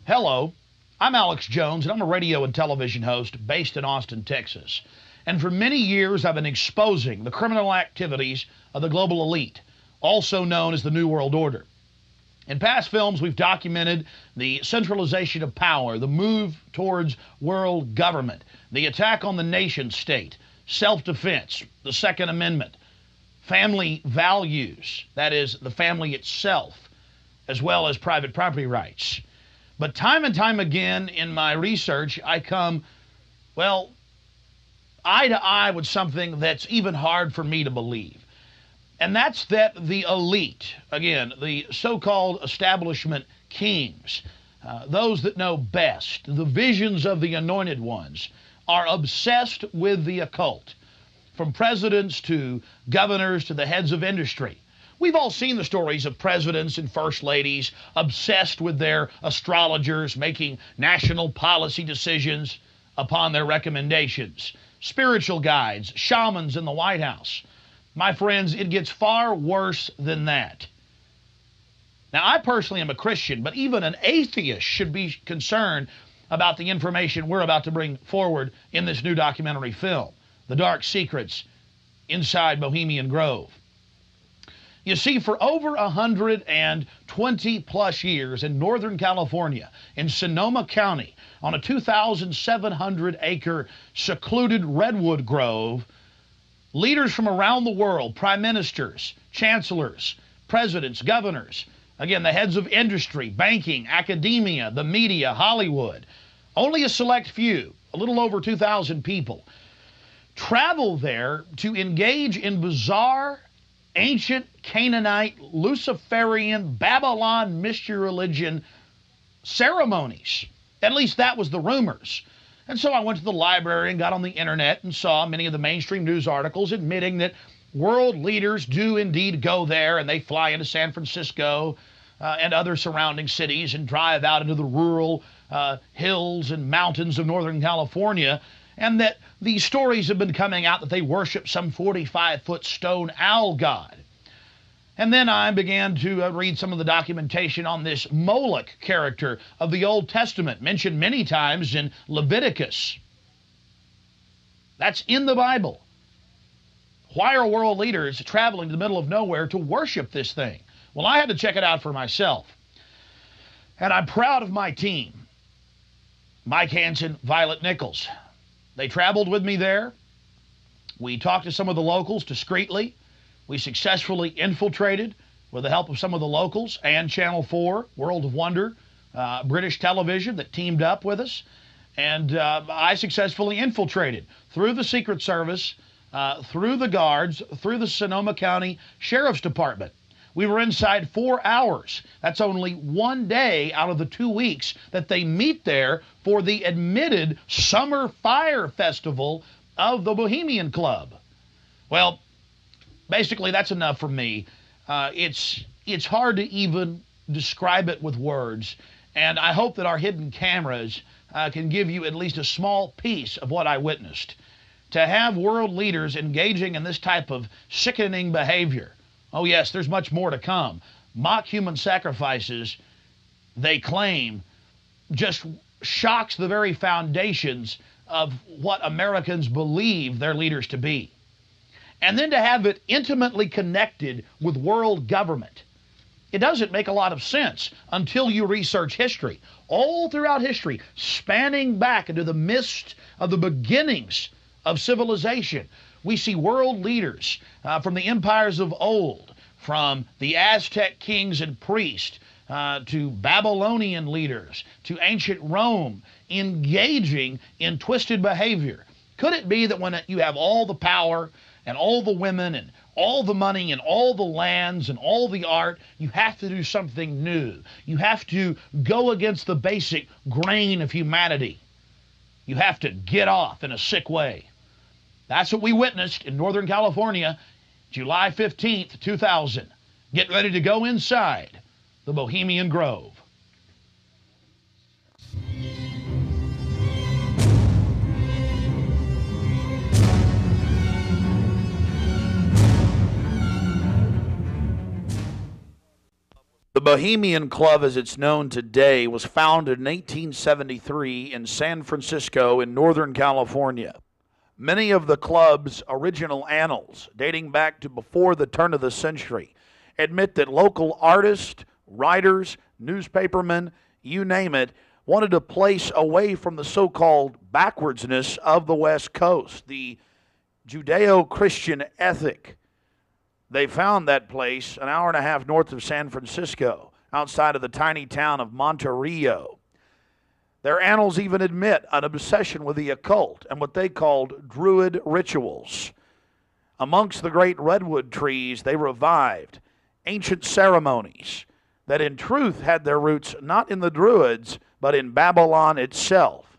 Hello, I'm Alex Jones, and I'm a radio and television host based in Austin, Texas. And for many years, I've been exposing the criminal activities of the global elite, also known as the New World Order. In past films, we've documented the centralization of power, the move towards world government, the attack on the nation state, self-defense, the Second Amendment, family values, that is, the family itself, as well as private property rights. But time and time again in my research, I come, well, eye to eye with something that's even hard for me to believe. And that's that the elite, again, the so-called establishment kings, those that know best, the visions of the anointed ones, are obsessed with the occult, from presidents to governors to the heads of industry. We've all seen the stories of presidents and first ladies obsessed with their astrologers making national policy decisions upon their recommendations, spiritual guides, shamans in the White House. My friends, it gets far worse than that. Now, I personally am a Christian, but even an atheist should be concerned about the information we're about to bring forward in this new documentary film, The Dark Secrets Inside Bohemian Grove. You see, for over 120 plus years in Northern California, in Sonoma County, on a 2,700-acre secluded redwood grove, leaders from around the world, prime ministers, chancellors, presidents, governors, again, the heads of industry, banking, academia, the media, Hollywood, only a select few, a little over 2,000 people, travel there to engage in bizarre, ancient Canaanite, Luciferian, Babylon mystery religion ceremonies. At least that was the rumors. And so I went to the library and got on the internet and saw many of the mainstream news articles admitting that world leaders do indeed go there, and they fly into San Francisco and other surrounding cities and drive out into the rural hills and mountains of Northern California, and that these stories have been coming out that they worship some 45-foot stone owl god. And then I began to read some of the documentation on this Moloch character of the Old Testament, mentioned many times in Leviticus. That's in the Bible. Why are world leaders traveling to the middle of nowhere to worship this thing? Well, I had to check it out for myself. And I'm proud of my team. Mike Hansen, Violet Nichols. They traveled with me there. We talked to some of the locals discreetly. We successfully infiltrated, with the help of some of the locals and Channel 4, World of Wonder, British television that teamed up with us. And I successfully infiltrated through the Secret Service, through the guards, through the Sonoma County Sheriff's Department. We were inside 4 hours. That's only one day out of the 2 weeks that they meet there for the admitted Summer Fire Festival of the Bohemian Club. Well, basically that's enough for me. It's hard to even describe it with words, and I hope that our hidden cameras can give you at least a small piece of what I witnessed. To have world leaders engaging in this type of sickening behavior, oh yes, there's much more to come. Mock human sacrifices, they claim, just shocks the very foundations of what Americans believe their leaders to be. And then to have it intimately connected with world government. It doesn't make a lot of sense until you research history. All throughout history, spanning back into the mist of the beginnings of civilization, we see world leaders from the empires of old, from the Aztec kings and priests to Babylonian leaders, to ancient Rome, engaging in twisted behavior. Could it be that when you have all the power and all the women and all the money and all the lands and all the art, you have to do something new? You have to go against the basic grain of humanity. You have to get off in a sick way. That's what we witnessed in Northern California, July 15th, 2000. Get ready to go inside the Bohemian Grove. The Bohemian Club, as it's known today, was founded in 1873 in San Francisco in Northern California. Many of the club's original annals, dating back to before the turn of the century, admit that local artists, writers, newspapermen, you name it, wanted a place away from the so-called backwardsness of the West Coast, the Judeo-Christian ethic. They found that place an hour and a half north of San Francisco, outside of the tiny town of Monterrey. Their annals even admit an obsession with the occult and what they called Druid rituals. Amongst the great redwood trees, they revived ancient ceremonies that in truth had their roots not in the Druids, but in Babylon itself.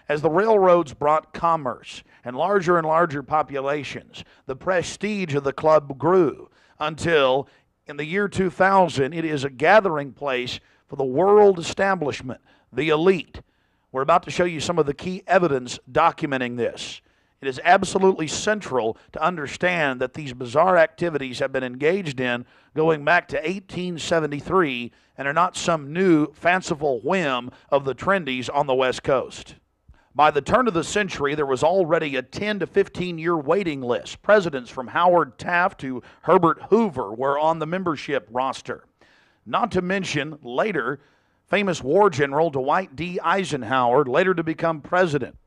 As the railroads brought commerce and larger populations, the prestige of the club grew until, in the year 2000, it is a gathering place for the world establishment, the elite. We're about to show you some of the key evidence documenting this. It is absolutely central to understand that these bizarre activities have been engaged in going back to 1873 and are not some new fanciful whim of the trendies on the West Coast. By the turn of the century, there was already a 10 to 15-year waiting list. Presidents from Howard Taft to Herbert Hoover were on the membership roster. Not to mention, later, famous war general Dwight D. Eisenhower, later to become president.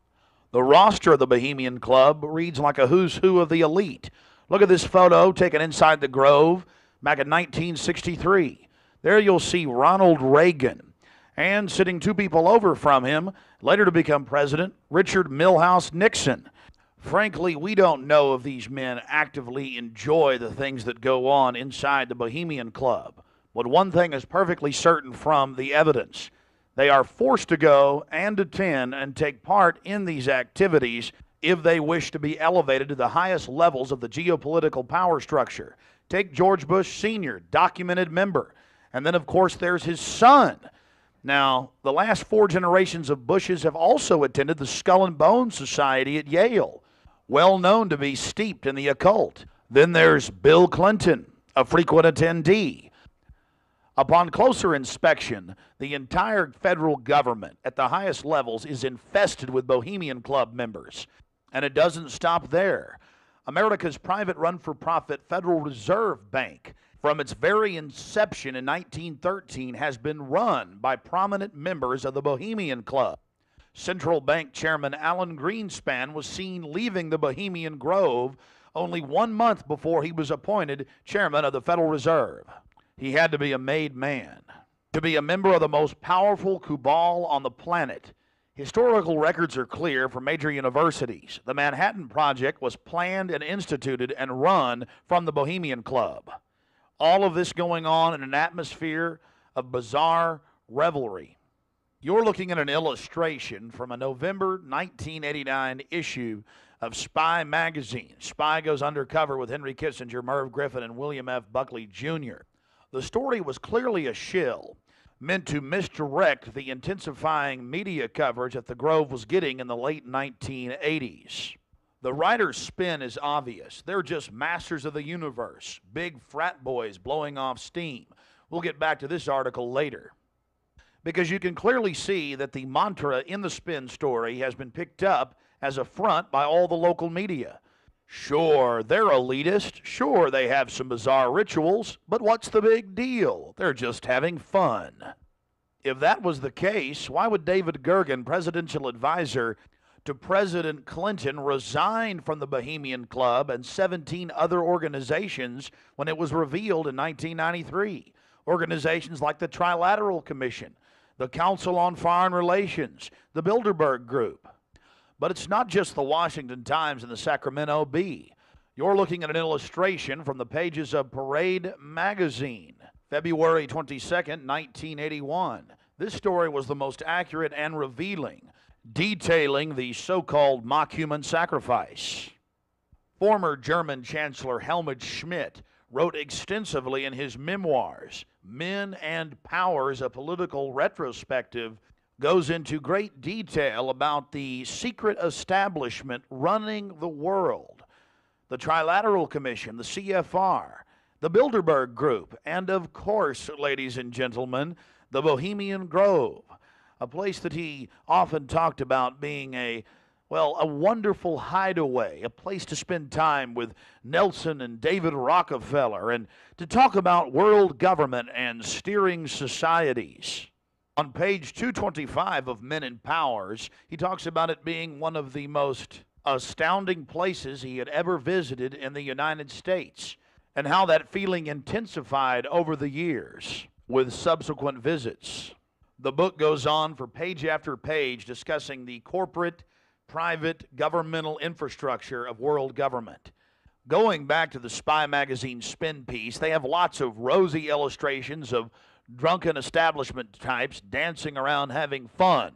The roster of the Bohemian Club reads like a who's who of the elite. Look at this photo taken inside the Grove back in 1963. There you'll see Ronald Reagan. And sitting two people over from him, later to become president, Richard Milhous Nixon. Frankly, we don't know if these men actively enjoy the things that go on inside the Bohemian Club. But one thing is perfectly certain from the evidence. They are forced to go and attend and take part in these activities if they wish to be elevated to the highest levels of the geopolitical power structure. Take George Bush Sr., documented member. And then, of course, there's his son. Now, the last 4 generations of Bushes have also attended the Skull and Bones Society at Yale, well known to be steeped in the occult. Then there's Bill Clinton, a frequent attendee. Upon closer inspection, the entire federal government at the highest levels is infested with Bohemian Club members. And it doesn't stop there. America's private run-for-profit Federal Reserve Bank, from its very inception in 1913, has been run by prominent members of the Bohemian Club. Central Bank Chairman Alan Greenspan was seen leaving the Bohemian Grove only 1 month before he was appointed chairman of the Federal Reserve. He had to be a made man. To be a member of the most powerful cabal on the planet. Historical records are clear from major universities. The Manhattan Project was planned and instituted and run from the Bohemian Club. All of this going on in an atmosphere of bizarre revelry. You're looking at an illustration from a November 1989 issue of Spy magazine. Spy goes undercover with Henry Kissinger, Merv Griffin, and William F. Buckley Jr. The story was clearly a shill, meant to misdirect the intensifying media coverage that the Grove was getting in the late 1980s. The writer's spin is obvious. They're just masters of the universe, big frat boys blowing off steam. We'll get back to this article later. Because you can clearly see that the mantra in the spin story has been picked up as a front by all the local media. Sure, they're elitist. Sure, they have some bizarre rituals. But what's the big deal? They're just having fun. If that was the case, why would David Gergen, presidential advisor to President Clinton, resign from the Bohemian Club and 17 other organizations when it was revealed in 1993? Organizations like the Trilateral Commission, the Council on Foreign Relations, the Bilderberg Group. But it's not just the Washington Times and the Sacramento Bee. You're looking at an illustration from the pages of Parade magazine, February 22nd, 1981. This story was the most accurate and revealing, detailing the so-called mock-human sacrifice. Former German Chancellor Helmut Schmidt wrote extensively in his memoirs, Men and Powers, a Political Retrospective, goes into great detail about the secret establishment running the world. The Trilateral Commission, the CFR, the Bilderberg Group, and of course, ladies and gentlemen, the Bohemian Grove, a place that he often talked about being a wonderful hideaway, a place to spend time with Nelson and David Rockefeller, and to talk about world government and steering societies. On page 225 of Men and Powers, he talks about it being one of the most astounding places he had ever visited in the United States, and how that feeling intensified over the years with subsequent visits. The book goes on for page after page discussing the corporate, private, governmental infrastructure of world government. Going back to the Spy magazine spin piece, they have lots of rosy illustrations of drunken establishment types dancing around having fun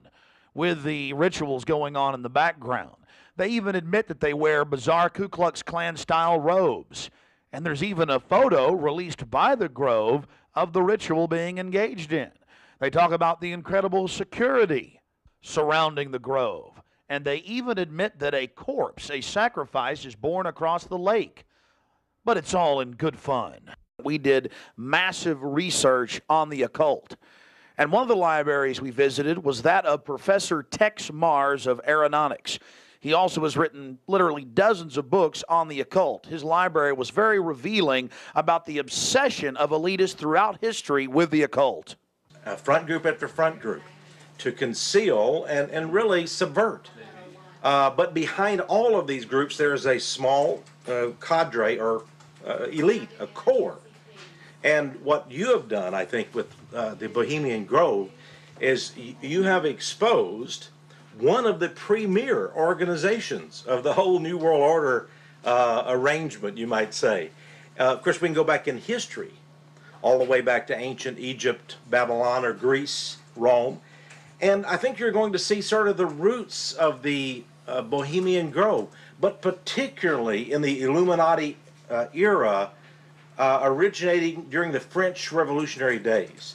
with the rituals going on in the background. They even admit that they wear bizarre Ku Klux Klan-style robes. And there's even a photo released by the Grove of the ritual being engaged in. They talk about the incredible security surrounding the Grove. And they even admit that a corpse, a sacrifice, is borne across the lake. But it's all in good fun. We did massive research on the occult. And one of the libraries we visited was that of Professor Tex Mars of Aeronautics. He also has written literally dozens of books on the occult. His library was very revealing about the obsession of elitists throughout history with the occult. Front group after front group to conceal and really subvert. But behind all of these groups, there is a small cadre or elite, a core. And what you have done, I think, with the Bohemian Grove is you have exposed one of the premier organizations of the whole New World Order arrangement, you might say. Of course, we can go back in history, all the way back to ancient Egypt, Babylon, or Greece, Rome. And I think you're going to see sort of the roots of the Bohemian Grove, but particularly in the Illuminati era, originating during the French Revolutionary days.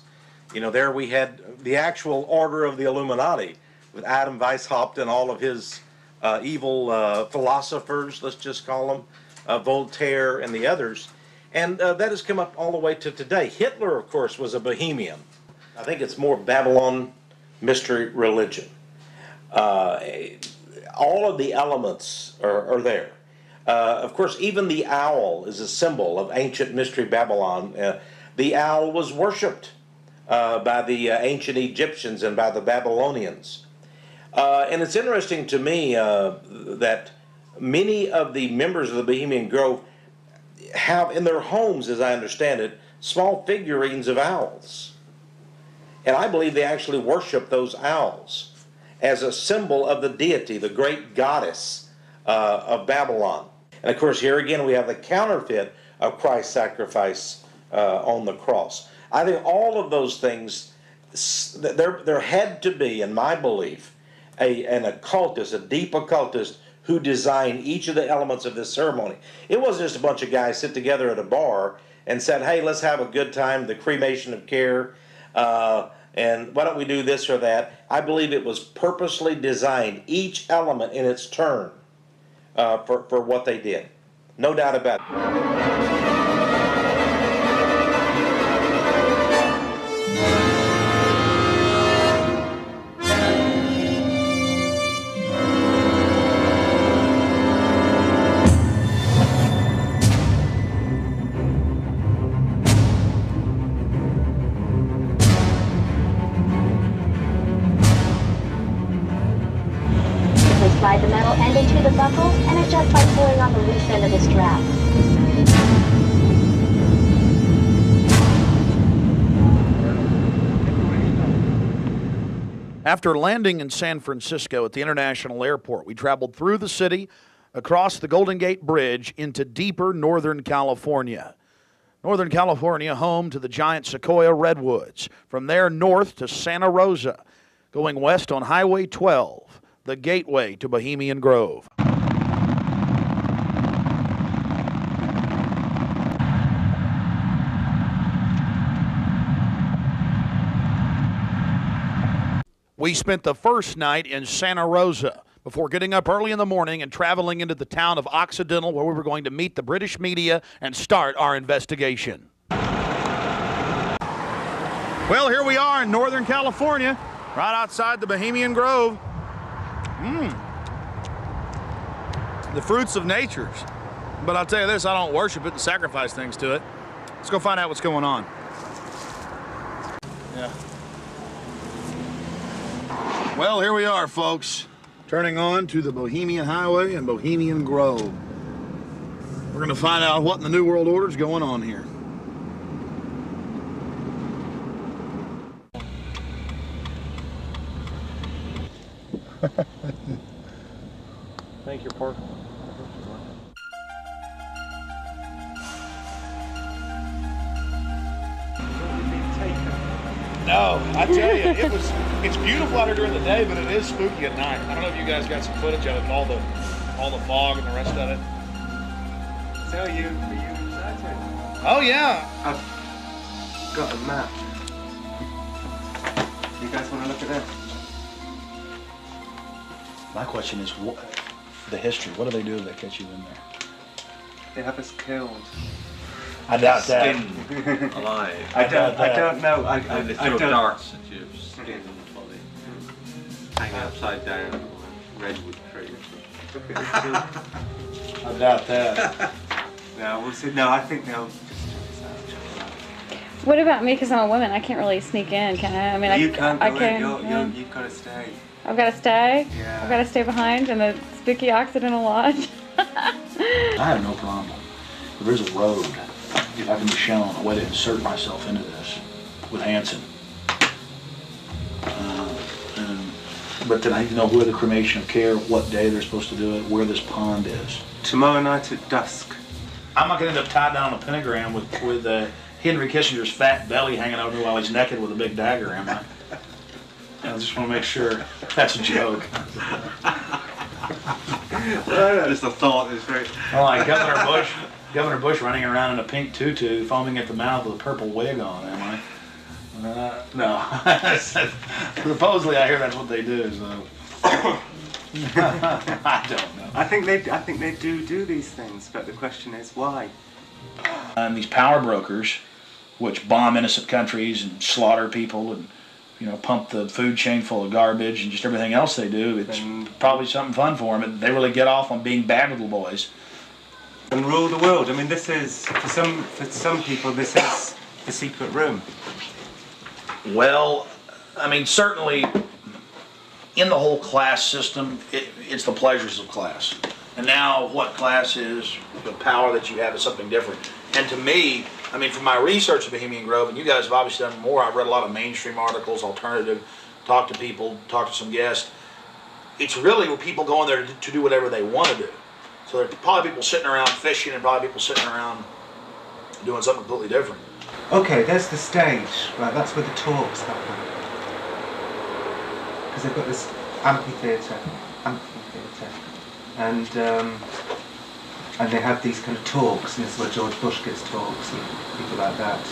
You know, there we had the actual order of the Illuminati, with Adam Weishaupt and all of his evil philosophers, let's just call them, Voltaire and the others. And that has come up all the way to today. Hitler, of course, was a Bohemian. I think it's more Babylon mystery religion. All of the elements are there. Of course, even the owl is a symbol of ancient mystery Babylon. The owl was worshipped by the ancient Egyptians and by the Babylonians. And it's interesting to me that many of the members of the Bohemian Grove have in their homes, as I understand it, small figurines of owls. And I believe they actually worship those owls as a symbol of the deity, the great goddess of Babylon. And of course, here again, we have the counterfeit of Christ's sacrifice on the cross. I think all of those things, there had to be, in my belief, an occultist, a deep occultist, who designed each of the elements of this ceremony. It wasn't just a bunch of guys sit together at a bar and said, hey, let's have a good time, the cremation of care, and why don't we do this or that. I believe it was purposely designed, each element in its turn, for what they did. No doubt about it. Slide the metal end into the buckle and adjust by pulling on the loose end of the strap. After landing in San Francisco at the International Airport, we traveled through the city, across the Golden Gate Bridge, into deeper Northern California. Northern California, home to the giant Sequoia redwoods. From there north to Santa Rosa, going west on Highway 12. The gateway to Bohemian Grove. We spent the first night in Santa Rosa, before getting up early in the morning and traveling into the town of Occidental, where we were going to meet the British media and start our investigation. Well, here we are in Northern California, right outside the Bohemian Grove. The fruits of nature. But I'll tell you this, I don't worship it and sacrifice things to it. Let's go find out what's going on. Yeah. Well, here we are, folks. Turning on to the Bohemian Highway and Bohemian Grove. We're going to find out what in the New World Order is going on here. Thank you, Park. No, I tell you, it's beautiful out here during the day, but it is spooky at night. I don't know if you guys got some footage of it, all the fog and the rest of it. So are you excited? Oh yeah. I've got a map. You guys want to look at that? My question is, what, the history, what do they do if they catch you in there? They have us killed. I doubt that. Alive. I don't know. I They throw don't. darts at you, skin in the body. Hanging upside down on a redwood tree. I doubt that. No, we'll see. No, I think they'll just What about me? Because I'm a woman, I can't really sneak in, can I? I mean, you can't go I can. in. You've got to stay. I've got to stay. Yeah. I've got to stay behind in the spooky Occidental Lodge. I have no problem. If there's a road, if I can be shown a way to insert myself into this with Hanson. But then I need to know where the cremation of care, what day they're supposed to do it, where this pond is. Tomorrow night at dusk. I'm not going to end up tied down on a pentagram with Henry Kissinger's fat belly hanging over while he's naked with a big dagger, am I? I just want to make sure that's a joke. Just a thought. It's very. Oh, like Governor Bush running around in a pink tutu, foaming at the mouth with a purple wig on, am I? No. Supposedly, I hear that's what they do. So I don't know. I think they do these things, but the question is why. And these power brokers, which bomb innocent countries and slaughter people and pump the food chain full of garbage and just everything else they do, it's probably something fun for them. They really get off on being bad little boys. And rule the world. I mean, this is for some people. This is the secret room. Well, I mean, certainly in the whole class system, it's the pleasures of class. And now what class is, the power that you have is something different. And to me, I mean, from my research of Bohemian Grove, and you guys have obviously done more, I've read a lot of mainstream articles, alternative, talked to people, talked to some guests. It's really where people go in there to do whatever they want to do. So there's probably people sitting around fishing and probably people sitting around doing something completely different. Okay, there's the stage. Right, that's where the talks happen. Because they've got this amphitheatre, and they have these kind of talks, and this is where George Bush gives talks and people like that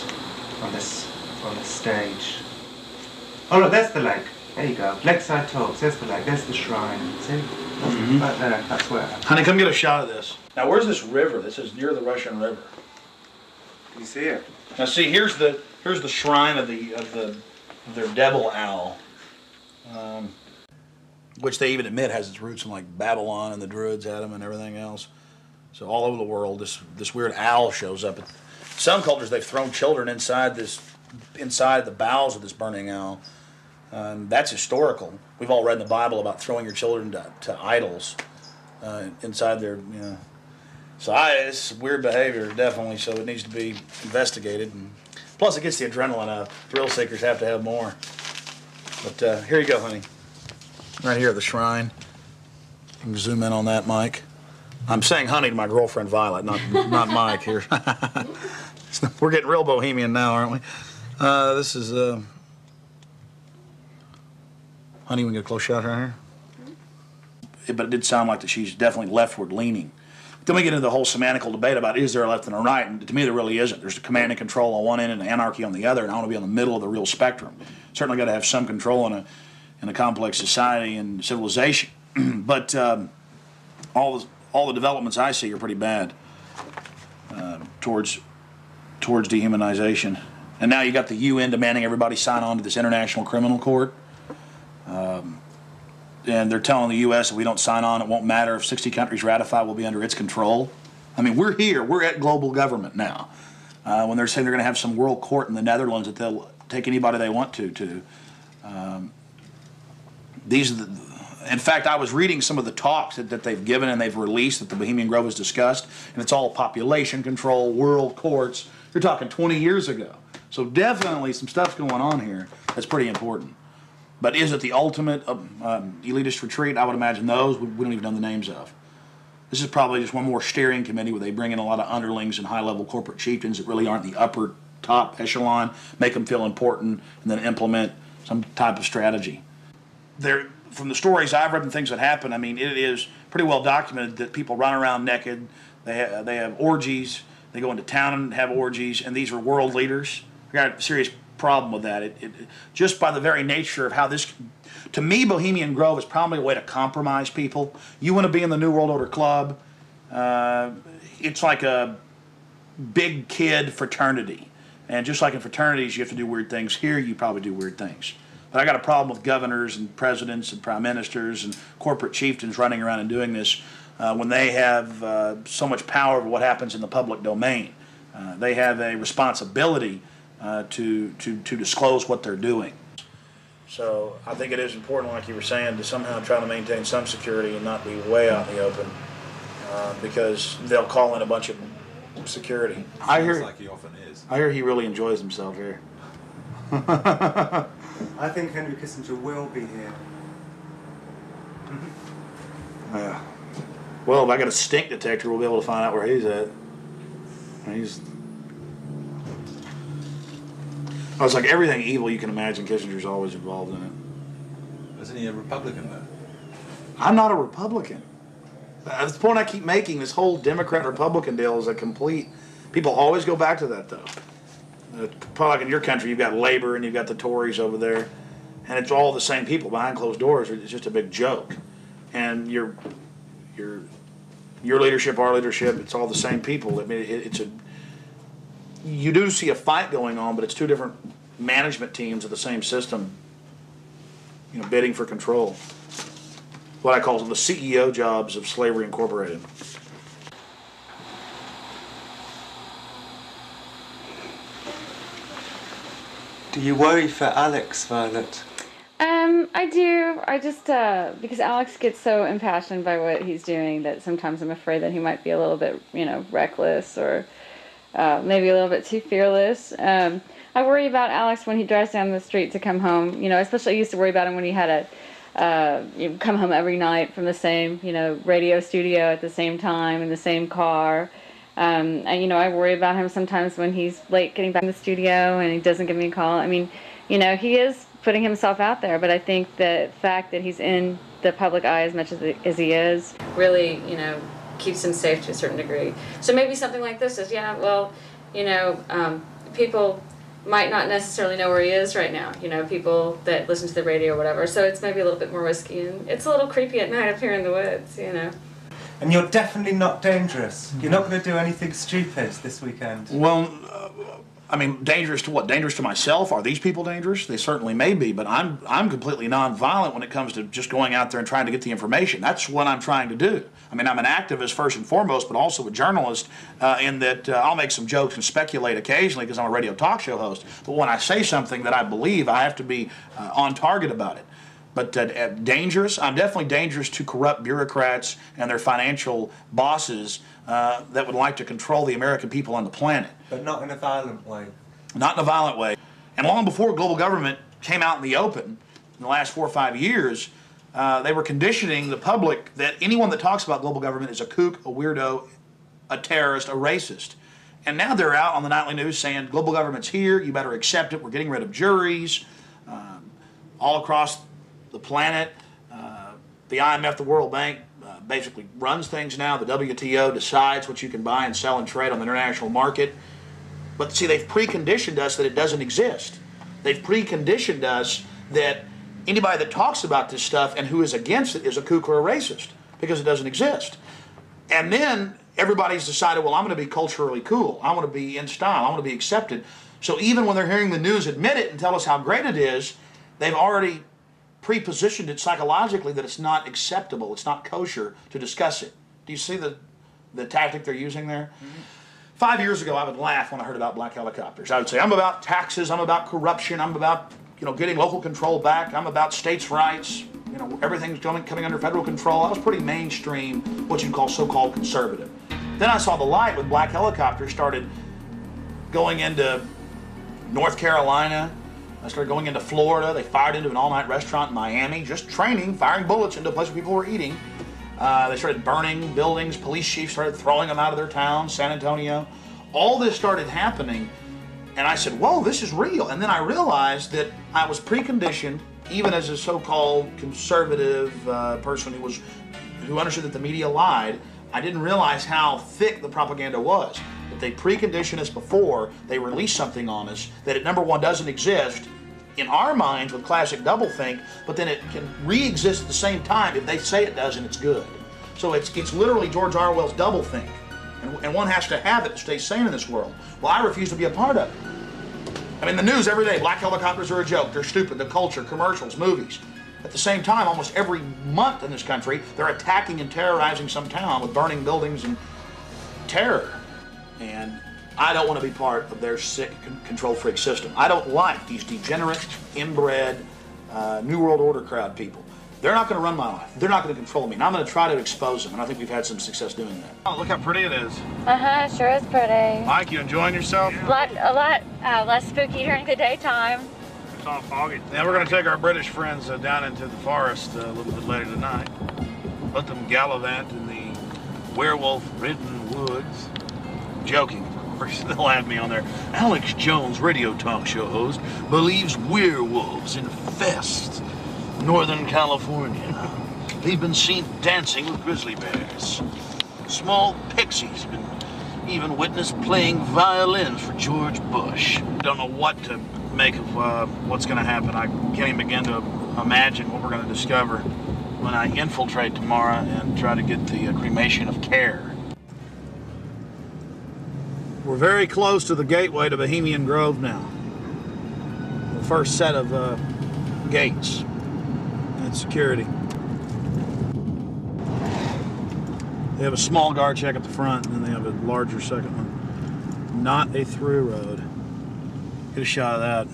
on this stage. Oh look, there's the lake. There you go. Lakeside talks. There's the lake. There's the shrine. See? Right there. That's where. Honey, come get a shot of this. Now, where's this river? This is near the Russian River. Can you see it? Now, see, here's the shrine of their devil owl, which they even admit has its roots in like Babylon and the Druids had them and everything else. So all over the world, this weird owl shows up. Some cultures they've thrown children inside the bowels of this burning owl. That's historical. We've all read in the Bible about throwing your children to idols inside their, So it's weird behavior, definitely, so it needs to be investigated. And plus, it gets the adrenaline out. Thrill seekers have to have more. But here you go, honey. Right here at the shrine. You can zoom in on that, Mike. I'm saying honey to my girlfriend, Violet, not Mike here. We're getting real bohemian now, aren't we? This is... Honey, we can get a close shot right here. But it did sound like that she's definitely leftward leaning. Then we get into the whole semantical debate about is there a left and a right, and to me there really isn't. There's command and control on one end and anarchy on the other, and I want to be on the middle of the real spectrum. Certainly got to have some control in a complex society and civilization. But all the developments I see are pretty bad towards dehumanization. And now you got the UN demanding everybody sign on to this International Criminal Court. And they're telling the U.S. if we don't sign on, it won't matter. If 60 countries ratify, we'll be under its control. I mean, we're here. We're at global government now. When they're saying they're going to have some world court in the Netherlands that they'll take anybody they want to. These are in fact, I was reading some of the talks that they've given and they've released that the Bohemian Grove has discussed, and it's all population control, world courts. You're talking 20 years ago. So definitely some stuff's going on here that's pretty important. But is it the ultimate elitist retreat? I would imagine those we don't even know the names of. This is probably just one more steering committee where they bring in a lot of underlings and high-level corporate chieftains that really aren't the upper top echelon, make them feel important, and then implement some type of strategy. From the stories I've read and things that happen, I mean, it is pretty well documented that people run around naked. They have orgies. They go into town and have orgies, and these are world leaders. I got a serious problem with that. Just by the very nature of how this, to me, Bohemian Grove is probably a way to compromise people. You want to be in the New World Order Club. It's like a big kid fraternity. And just like in fraternities, you have to do weird things. Here, you probably do weird things. But I got a problem with governors and presidents and prime ministers and corporate chieftains running around and doing this when they have so much power over what happens in the public domain. They have a responsibility to disclose what they're doing. So I think it is important, like you were saying, to somehow try to maintain some security and not be way out in the open because they'll call in a bunch of security. Sounds like he often is. I hear he really enjoys himself here. I think Henry Kissinger will be here. Well, if I got a stink detector, we'll be able to find out where he's at. I was like, everything evil you can imagine, Kissinger's always involved in it. Isn't he a Republican, though? I'm not a Republican. That's the point I keep making. This whole Democrat-Republican deal is a complete... People always go back to that, though. Probably like in your country, you've got Labor and you've got the Tories over there, and it's all the same people behind closed doors. It's just a big joke. And your leadership, our leadership, it's all the same people. I mean, you do see a fight going on, but it's two different management teams of the same system, bidding for control. What I call the CEO jobs of Slavery Incorporated. Do you worry for Alex, Violet? I do. I just, because Alex gets so impassioned by what he's doing that sometimes I'm afraid that he might be a little bit, reckless or maybe a little bit too fearless. I worry about Alex when he drives down the street to come home. Especially I used to worry about him when he had come home every night from the same, radio studio at the same time in the same car. And, I worry about him sometimes when he's late getting back in the studio and he doesn't give me a call. I mean, he is putting himself out there, but I think the fact that he's in the public eye as much as he is really, keeps him safe to a certain degree. So maybe something like this is, people might not necessarily know where he is right now, people that listen to the radio or whatever. So it's maybe a little bit more risky, and it's a little creepy at night up here in the woods, And you're definitely not dangerous. You're not going to do anything stupid this weekend. Well, dangerous to what? Dangerous to myself? Are these people dangerous? They certainly may be, but I'm completely nonviolent when it comes to just going out there and trying to get the information. That's what I'm trying to do. I'm an activist first and foremost, but also a journalist in that I'll make some jokes and speculate occasionally because I'm a radio talk show host. But when I say something that I believe, I have to be on target about it. But dangerous? I'm definitely dangerous to corrupt bureaucrats and their financial bosses that would like to control the American people on the planet. But not in a violent way. Not in a violent way. And long before global government came out in the open, in the last 4 or 5 years, they were conditioning the public that anyone that talks about global government is a kook, a weirdo, a terrorist, a racist. And now they're out on the nightly news saying global government's here, you better accept it, we're getting rid of juries all across the planet. The IMF, the World Bank, basically runs things now. The WTO decides what you can buy and sell and trade on the international market. But see, they've preconditioned us that it doesn't exist. They've preconditioned us that anybody that talks about this stuff and who is against it is a kook or a racist because it doesn't exist. And then everybody's decided, well, I'm going to be culturally cool. I want to be in style. I want to be accepted. So even when they're hearing the news admit it and tell us how great it is, they've already pre-positioned it psychologically that it's not acceptable, it's not kosher to discuss it. Do you see the tactic they're using there? Mm-hmm. 5 years ago, I would laugh when I heard about black helicopters. I would say, I'm about taxes, I'm about corruption, I'm about getting local control back, I'm about states' rights, everything's coming under federal control. I was pretty mainstream, what you'd call so-called conservative. Then I saw the light when black helicopters started going into North Carolina. I started going into Florida. They fired into an all-night restaurant in Miami, just training, firing bullets into a place where people were eating. They started burning buildings. Police chiefs started throwing them out of their towns, San Antonio. All this started happening, and I said, whoa, this is real. And then I realized that I was preconditioned, even as a so-called conservative person who understood that the media lied. I didn't realize how thick the propaganda was. That they precondition us before they release something on us that it, number one, doesn't exist in our minds with classic doublethink, but then it can re-exist at the same time if they say it does and it's good. So it's literally George Orwell's doublethink, and one has to have it to stay sane in this world. Well, I refuse to be a part of it. I mean, the news every day, black helicopters are a joke, they're stupid, the culture, commercials, movies. At the same time, almost every month in this country, they're attacking and terrorizing some town with burning buildings and terror. And I don't want to be part of their sick control freak system. I don't like these degenerate, inbred, New World Order crowd people. They're not going to run my life. They're not going to control me. And I'm going to try to expose them. And I think we've had some success doing that. Oh, look how pretty it is. Sure is pretty. Mike, you enjoying yourself? A lot less spooky during the daytime. It's all foggy. Now we're going to take our British friends down into the forest a little bit later tonight. Let them gallivant in the werewolf-ridden woods. Joking, of course. They'll have me on there. Alex Jones, radio talk show host, believes werewolves infest Northern California. They've been seen dancing with grizzly bears. Small pixies have been even witnessed playing violins for George Bush. Don't know what to make of what's going to happen. I can't even begin to imagine what we're going to discover when I infiltrate tomorrow and try to get the cremation of care. We're very close to the gateway to Bohemian Grove now. The first set of gates and security. They have a small guard check at the front, and then they have a larger second one. Not a through road. Get a shot of that.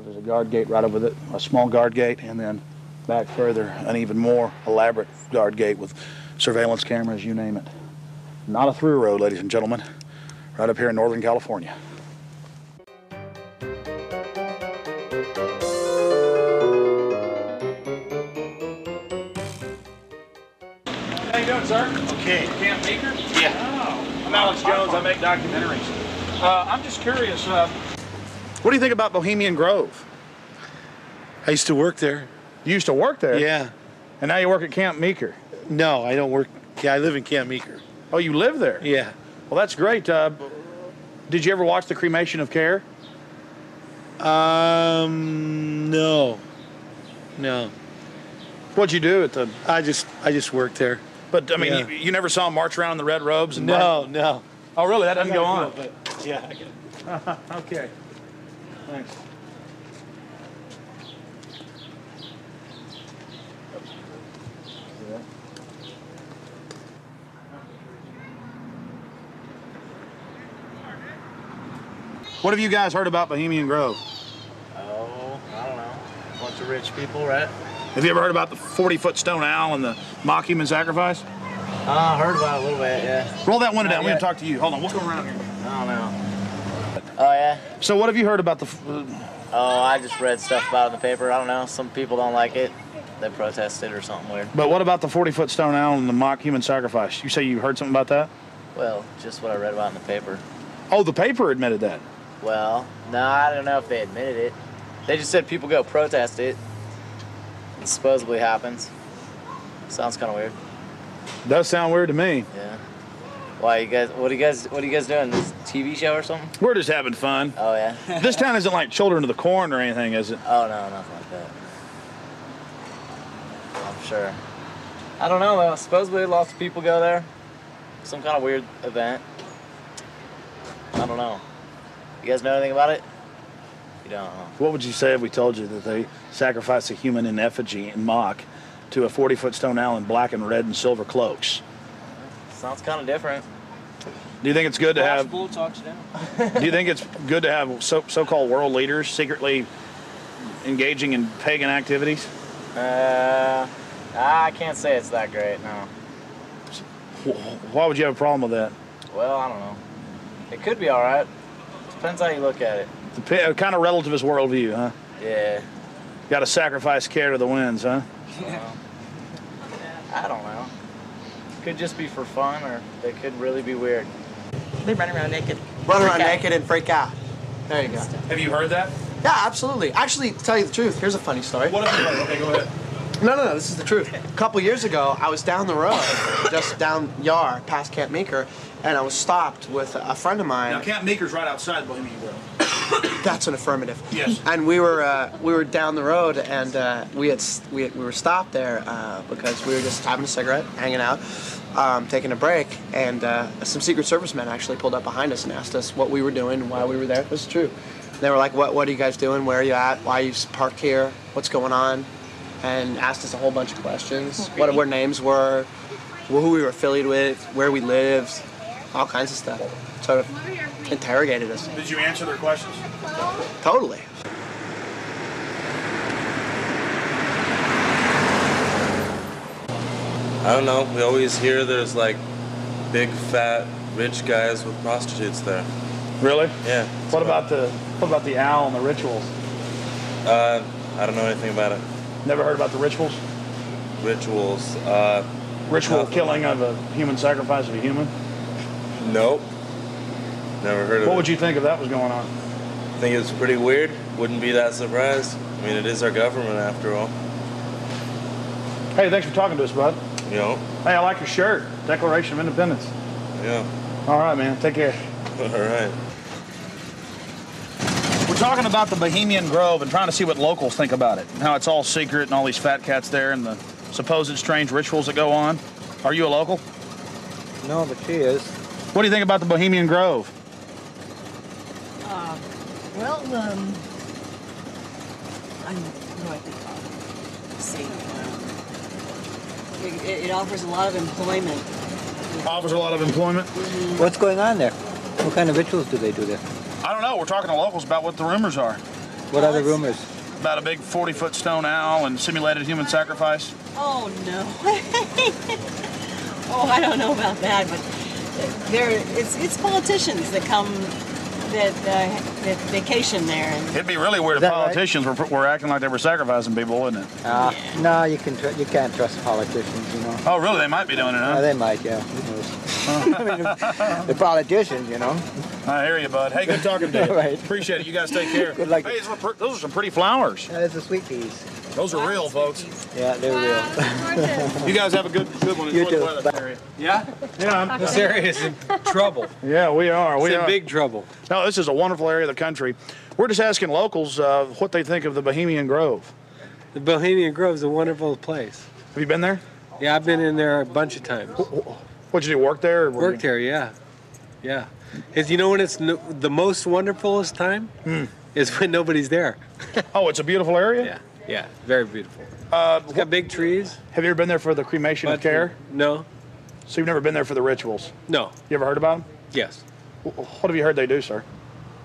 There's a guard gate right over it, a small guard gate, and then back further, an even more elaborate guard gate with surveillance cameras, you name it. Not a through road, ladies and gentlemen, right up here in Northern California. How you doing, sir? Okay. Camp Meeker? Yeah. Oh, I'm Alex Jones. I make documentaries. I'm just curious, what do you think about Bohemian Grove? I used to work there. You used to work there? Yeah. And now you work at Camp Meeker? No, I don't work. Yeah, I live in Camp Meeker. Oh, you live there? Yeah. Well, that's great. Did you ever watch the cremation of care? No. No. What'd you do at the... I just worked there. But, I mean, Yeah. you never saw them march around in the red robes? And No. Oh, really? That doesn't go on? But yeah, I get it. Okay. Thanks. What have you guys heard about Bohemian Grove? Oh, I don't know. A bunch of rich people, right? Have you ever heard about the 40-foot stone owl and the mock human sacrifice? I heard about it a little bit, yeah. Roll that window down. Not We're going yet. to talk to you. Hold on. We'll go around here. I don't know. Oh, yeah? So what have you heard about the... Oh, I just read stuff about it in the paper. I don't know. Some people don't like it. They protested or something weird. But what about the 40-foot stone owl and the mock human sacrifice? You say you heard something about that? Well, just what I read about in the paper. Oh, the paper admitted that. Well, no, I don't know if they admitted it. They just said people go protest it. It supposedly happens. Sounds kind of weird. Does sound weird to me. Yeah. Why you guys? What are you guys doing? This TV show or something? We're just having fun. Oh yeah. This town isn't like Children of the Corn or anything, is it? Oh no, nothing like that. I'm sure. I don't know though. Supposedly lots of people go there. Some kind of weird event. I don't know. You guys know anything about it? You don't. Huh? What would you say if we told you that they sacrifice a human in effigy in mock to a 40-foot stone owl in black and red and silver cloaks? Sounds kind of different. Do you think it's good to have? Talks down. Do you think it's good to have so-called world leaders secretly engaging in pagan activities? I can't say it's that great. No. Why would you have a problem with that? Well, I don't know. It could be all right. Depends how you look at it. Kind of relativist worldview, huh? Yeah. Got to sacrifice care to the winds, huh? I don't know. Could just be for fun, or they could really be weird. They run around naked. Run around naked and freak out. There you go. Have you heard that? Yeah, absolutely. Actually, to tell you the truth, here's a funny story. What have you heard? Okay, go ahead. No, this is the truth. A couple years ago, I was down the road, just down Yar, past Camp Meeker, and I was stopped with a friend of mine. Now, Camp Meeker's right outside Bohemian Grove. That's an affirmative. Yes. And we were down the road, and we were stopped there because we were just having a cigarette, hanging out, taking a break, and some Secret Service men actually pulled up behind us and asked us what we were doing and why we were there. This is true. They were like, "What are you guys doing? Where are you at? Why are you parked here? What's going on?" And asked us a whole bunch of questions. What our names were, who we were affiliated with, where we lived, all kinds of stuff. Sort of interrogated us. Did you answer their questions? Totally. I don't know. We always hear there's like big, fat, rich guys with prostitutes there. Really? Yeah. What about the owl and the rituals? I don't know anything about it. Never heard about the rituals? Rituals. Ritual killing of a human, sacrifice of a human? Nope. Never heard of it. What would you think if that was going on? I think it's pretty weird. Wouldn't be that surprised. I mean, it is our government after all. Hey, thanks for talking to us, bud. You know? Hey, I like your shirt. Declaration of Independence. Yeah. All right, man. Take care. All right. We're talking about the Bohemian Grove and trying to see what locals think about it. How it's all secret and all these fat cats there and the supposed strange rituals that go on. Are you a local? No, but she is. What do you think about the Bohemian Grove? Well, I know what I think about it. Let's see, it offers a lot of employment. Offers a lot of employment? Mm-hmm. What's going on there? What kind of rituals do they do there? I don't know. We're talking to locals about what the rumors are. What are the rumors? About a big 40-foot stone owl and simulated human sacrifice. Oh, no. Oh, I don't know about that, but it's politicians that come, that vacation there. And it'd be really weird if politicians were acting like they were sacrificing people, wouldn't it? No, you can't trust politicians, you know. Oh, really? They might be doing it, huh? They might, yeah. Who knows? I mean, the politicians, you know. I hear you, bud. Hey, good talking to you. Right. Appreciate it. You guys take care. Good luck. Hey, those are some pretty flowers. That's the sweet peas. Those are real, folks. Yeah, they're real. You guys have a good one. You Enjoy too. the weather area. Yeah? Yeah. This area is in trouble. Yeah, we are. It's in big trouble. No, this is a wonderful area of the country. We're just asking locals what they think of the Bohemian Grove. The Bohemian Grove is a wonderful place. Have you been there? Yeah, I've been in there a bunch of times. What'd you do, work there? Or Worked there, yeah. Yeah. You know when it's the most wonderfulest time? Is when nobody's there. Oh, it's a beautiful area? Yeah, yeah, very beautiful. It's got big trees. Have you ever been there for the cremation of care? No. So you've never been there for the rituals? No. You ever heard about them? Yes. What have you heard they do, sir?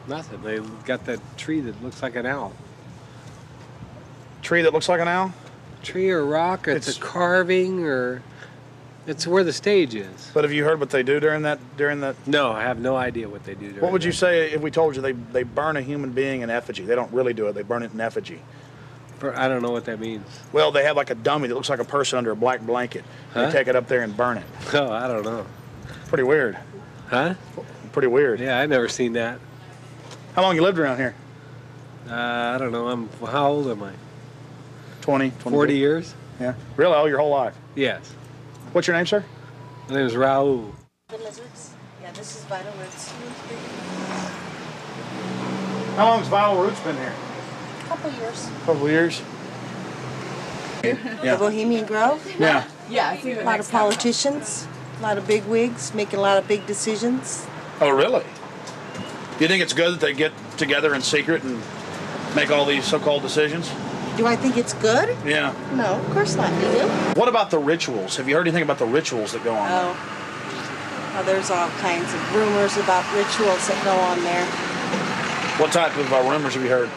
Nothing. They got that tree that looks like an owl. Tree that looks like an owl? Tree or rock, it's a carving, or it's where the stage is. But have you heard what they do during that? No, I have no idea what they do during What would you say if we told you they burn a human being in effigy? They don't really do it. They burn it in effigy. I don't know what that means. Well, they have like a dummy that looks like a person under a black blanket. Huh? They take it up there and burn it. Oh, I don't know. Pretty weird. Huh? Pretty weird. Yeah, I've never seen that. How long you lived around here? I don't know. How old am I? 20, 40 years. Yeah. Really? Oh, your whole life? Yes. What's your name, sir? My name is Raul. Yeah, this is Vital Roots. How long has Vital Roots been here? Couple years. Couple years. The Bohemian Grove. Yeah. Yeah, I think a lot of politicians, a lot of big wigs making a lot of big decisions. Oh, really? Do you think it's good that they get together in secret and make all these so-called decisions? Do I think it's good? Yeah. No, of course not. Do you? What about the rituals? Have you heard anything about the rituals that go on there? Oh, there's all kinds of rumors about rituals that go on there. What type of rumors have you heard?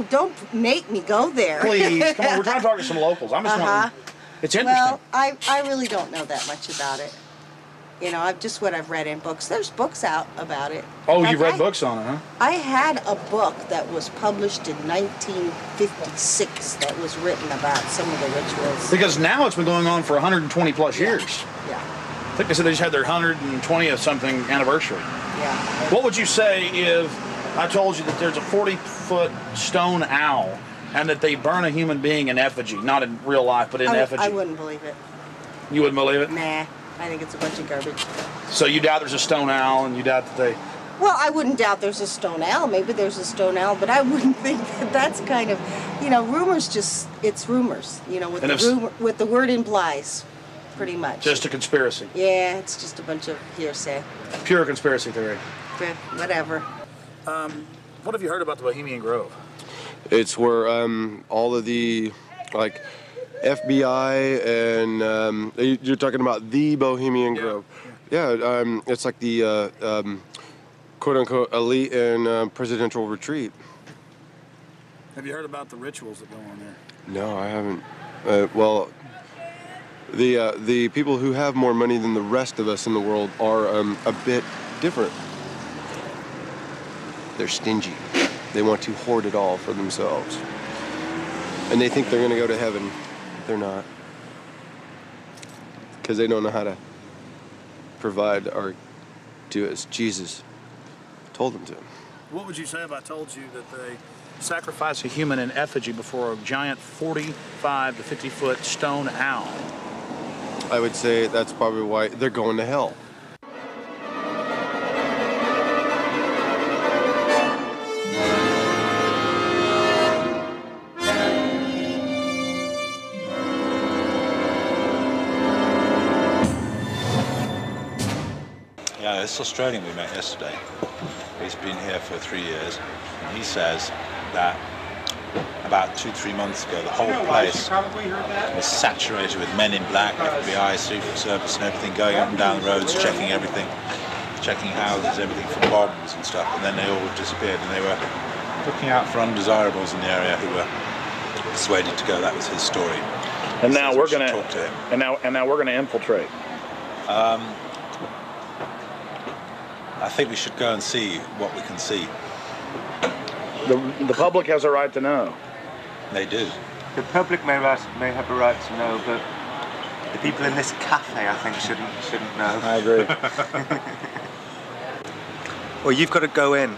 Don't make me go there. Please, come on. We're trying to talk to some locals. I'm just wondering. It's interesting. Well, I really don't know that much about it. You know, what I've read in books. There's books out about it. Oh, you've read books on it, huh? I had a book that was published in 1956 that was written about some of the rituals. Because now it's been going on for 120 plus years. Yeah. I think they said they just had their 120th something anniversary. Yeah. What would you say if I told you that there's a 40-foot stone owl and that they burn a human being in effigy, not in real life, but in effigy? I wouldn't believe it. You wouldn't believe it? Nah, I think it's a bunch of garbage. So you doubt there's a stone owl, and you doubt that they... Well, I wouldn't doubt there's a stone owl. Maybe there's a stone owl, but I wouldn't think that that's kind of, rumors it's rumors, what the word implies, pretty much. Just a conspiracy. Yeah, it's just a bunch of hearsay. Pure conspiracy theory. Whatever. What have you heard about the Bohemian Grove? It's where all of the, like, FBI and you're talking about the Bohemian Grove. Yeah, it's like the quote-unquote elite and presidential retreat. Have you heard about the rituals that go on there? No, I haven't. Well, the people who have more money than the rest of us in the world are a bit different. They're stingy. They want to hoard it all for themselves. And they think they're going to go to heaven. They're not. Because they don't know how to provide or do as Jesus told them to. What would you say if I told you that they sacrifice a human in effigy before a giant 45 to 50-foot stone owl? I would say that's probably why they're going to hell. Yeah, this Australian we met yesterday, he's been here for 3 years, and he says that about 2-3 months ago the whole place was saturated with men in black, FBI, Secret Service and everything, going up and down the roads, checking everything, checking houses, everything for bombs and stuff, and then they all disappeared, and they were looking out for undesirables in the area who were persuaded to go. That was his story. And now we're going to talk to him. And now we're going to infiltrate. I think we should go and see what we can see. The public has a right to know. They do. The public may have a right to know, but the people in this cafe, I think, shouldn't know. I agree. Well, you've got to go in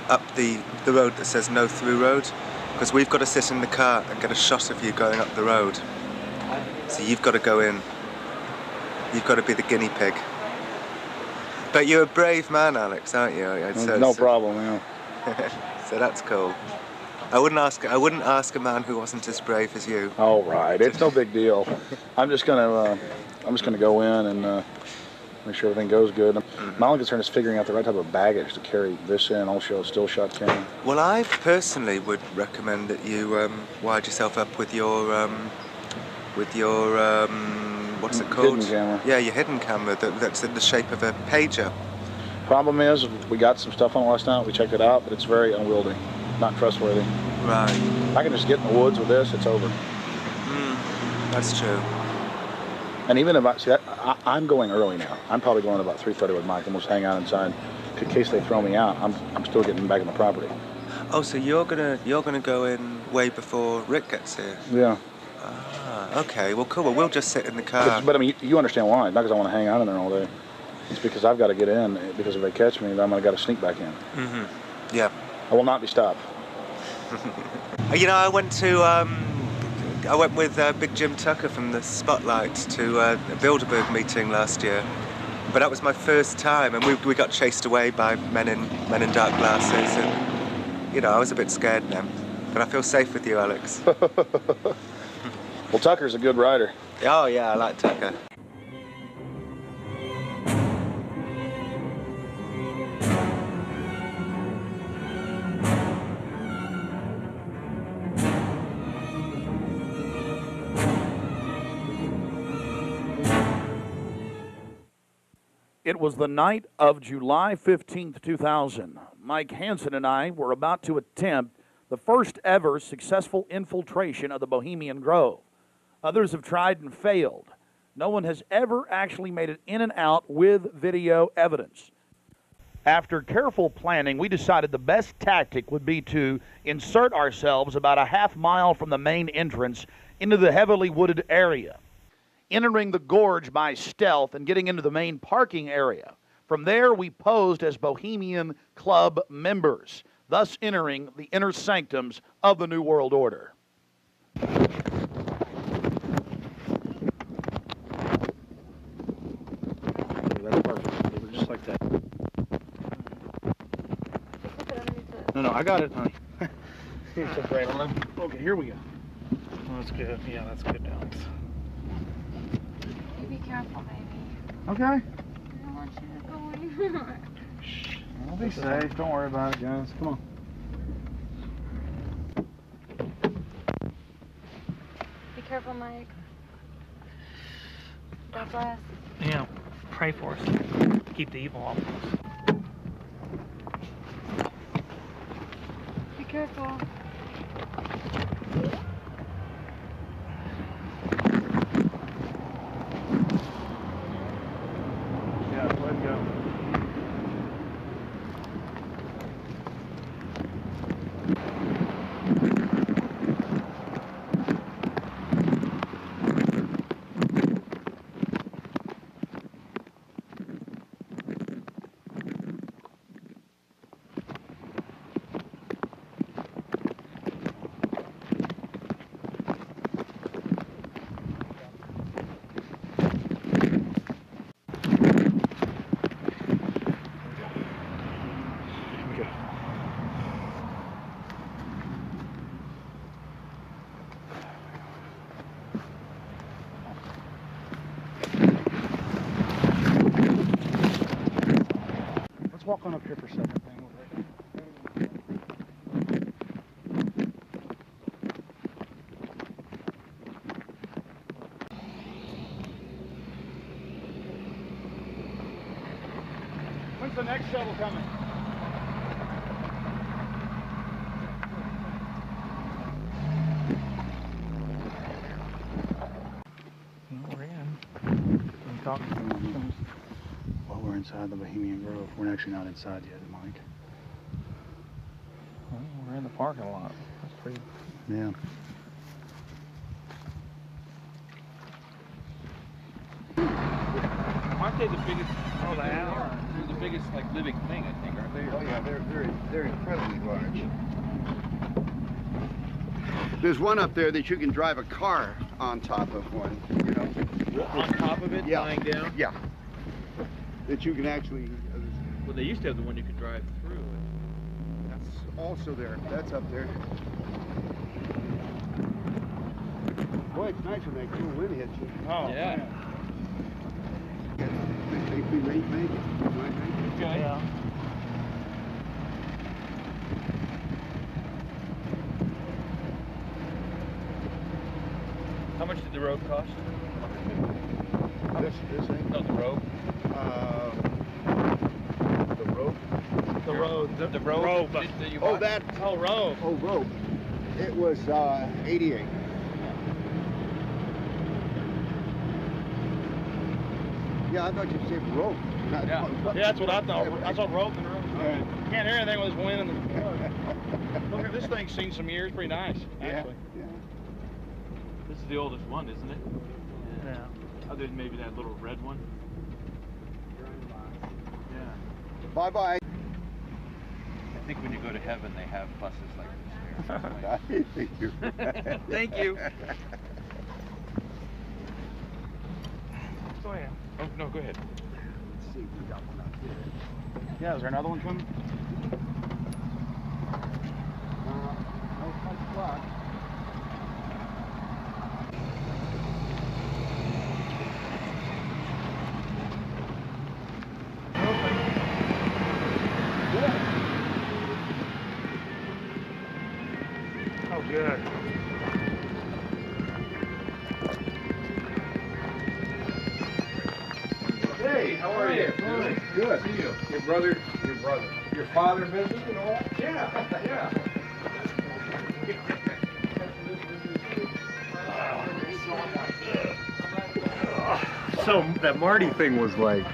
up the road that says no through road, because we've got to sit in the car and get a shot of you going up the road. So you've got to go in. You've got to be the guinea pig. But you're a brave man, Alex, aren't you? No problem, yeah. So that's cool. I wouldn't ask a man who wasn't as brave as you. All right, it's no big deal. I'm just gonna go in and make sure everything goes good. My only concern is figuring out the right type of baggage to carry this in, also still shot camera. Well, I personally would recommend that you wired yourself up with your what's it called? Hidden camera. Yeah, your hidden camera that's in the shape of a pager. Problem is, we got some stuff on it last night. We checked it out, but it's very unwieldy, not trustworthy. Right. If I can just get in the woods with this, it's over. That's true. And even if I'm going early now. I'm probably going about 3:30 with Mike, and we'll just hang out inside in case they throw me out. I'm still getting back on the property. Oh, so you're gonna go in way before Rick gets here? Yeah. Okay, well, cool. Well, we'll just sit in the car. But I mean, you understand why? Not because I want to hang out in there all day. It's because I've got to get in. Because if they catch me, then I'm going to got to sneak back in. Yeah. I will not be stopped. You know, I went with Big Jim Tucker from the Spotlight to a Bilderberg meeting last year. But that was my first time, and we got chased away by men in dark glasses, and you know, I was a bit scared then. But I feel safe with you, Alex. Well, Tucker's a good rider. Oh yeah, I like Tucker. It was the night of July 15th, 2000. Mike Hansen and I were about to attempt the first ever successful infiltration of the Bohemian Grove. Others have tried and failed. No one has ever actually made it in and out with video evidence. After careful planning, we decided the best tactic would be to insert ourselves about a half mile from the main entrance into the heavily wooded area, entering the gorge by stealth and getting into the main parking area. From there, we posed as Bohemian Club members, thus entering the inner sanctums of the New World Order. That's perfect. They were just like that. No, I got it, honey. Here's the right on. Okay, here we go. Well, that's good. Yeah, that's good, Alex. You be careful, baby. Okay. I don't want you to go anywhere. I'll be safe. Don't worry about it, guys. Come on. Be careful, Mike. God bless. Yeah, pray for us. Keep the evil off of us. Be careful. Yeah, let go. Let's walk on up here for a second. When's the next shuttle coming? We're in. Can you talk? Well, we're inside the Bohemian Grove. We're actually not inside yet, Mike. Well, we're in the parking lot. That's pretty. Yeah. Aren't they the biggest? Oh, they are. They're the biggest, like, living thing, I think, aren't they? Oh yeah, they're incredibly large. There's one up there that you can drive a car on top of one. You know. On top of it, Yeah. lying down. Yeah. That you can actually. Well, they used to have the one you could drive through. That's also there. That's up there. Boy, it's nice when that cool wind hits you. Oh yeah. Man. Think we may make it. Okay. Yeah. How much did the road cost? This thing? No, the road. The rope. The road. The road. Robe. That you Oh, bought? that. Oh, robe. Oh, rope. It was 88. Yeah, I thought you said rope. Yeah, that's what I thought. I thought rope and rope. Right. Can't hear anything with this wind and the. Look at this thing's seen some years. Pretty nice, actually. Yeah. This is the oldest one, isn't it? Yeah. Other than maybe that little red one. Yeah. Bye-bye. I think when you go to heaven, they have buses like this. Thank you. Go ahead. Oh, no, go ahead. Let's see, we got one up here. Yeah, is there another one coming? No punch block. Oh, good. Hey, how are you? Good. Good. See you. Your brother, your father visited and all? Yeah, yeah. So that Marty thing was like.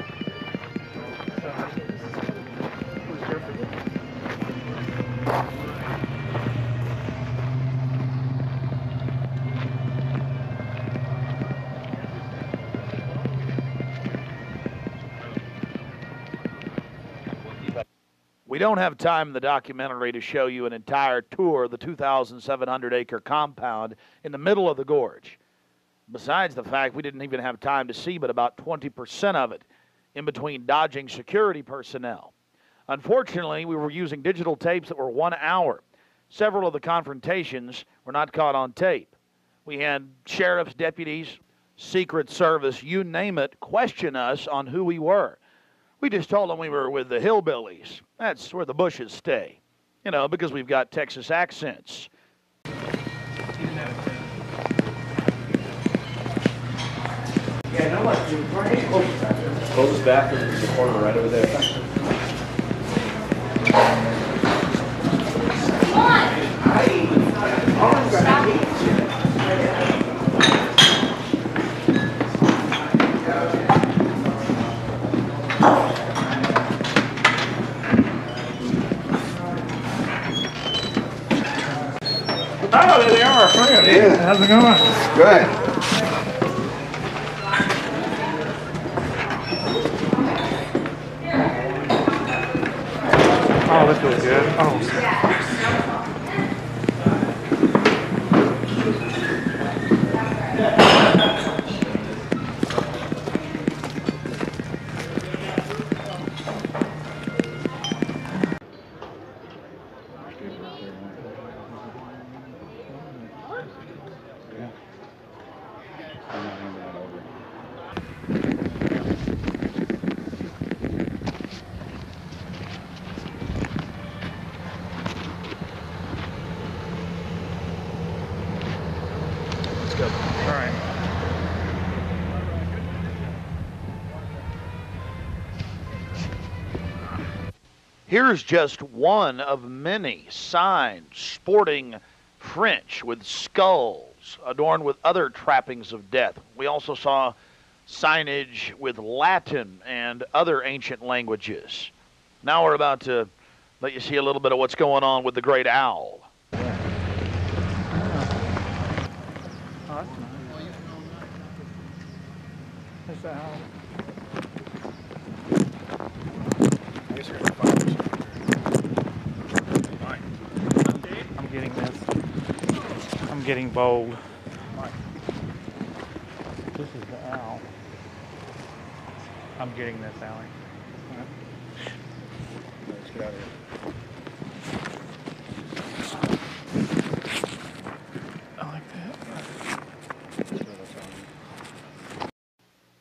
We don't have time in the documentary to show you an entire tour of the 2,700-acre compound in the middle of the gorge. Besides the fact we didn't even have time to see but about 20% of it in between dodging security personnel. Unfortunately, we were using digital tapes that were 1 hour. Several of the confrontations were not caught on tape. We had sheriff's deputies, Secret Service, you name it, question us on who we were. We just told them we were with the hillbillies. That's where the Bushes stay. You know, because we've got Texas accents. Yeah, no, like, close back in the corner right over there. Oh, there they are, friend. Yeah. How's it going? Good. Oh, that feels good. Oh. Let's go. All right. Here's just one of many signs sporting French with skulls adorned with other trappings of death. We also saw signage with Latin and other ancient languages. Now we're about to let you see a little bit of what's going on with the great owl. Oh, that's nice. What's that owl? I'm getting this. I'm getting bold. This is the owl. I'm getting this, Allie. Let's get out of here. I like that.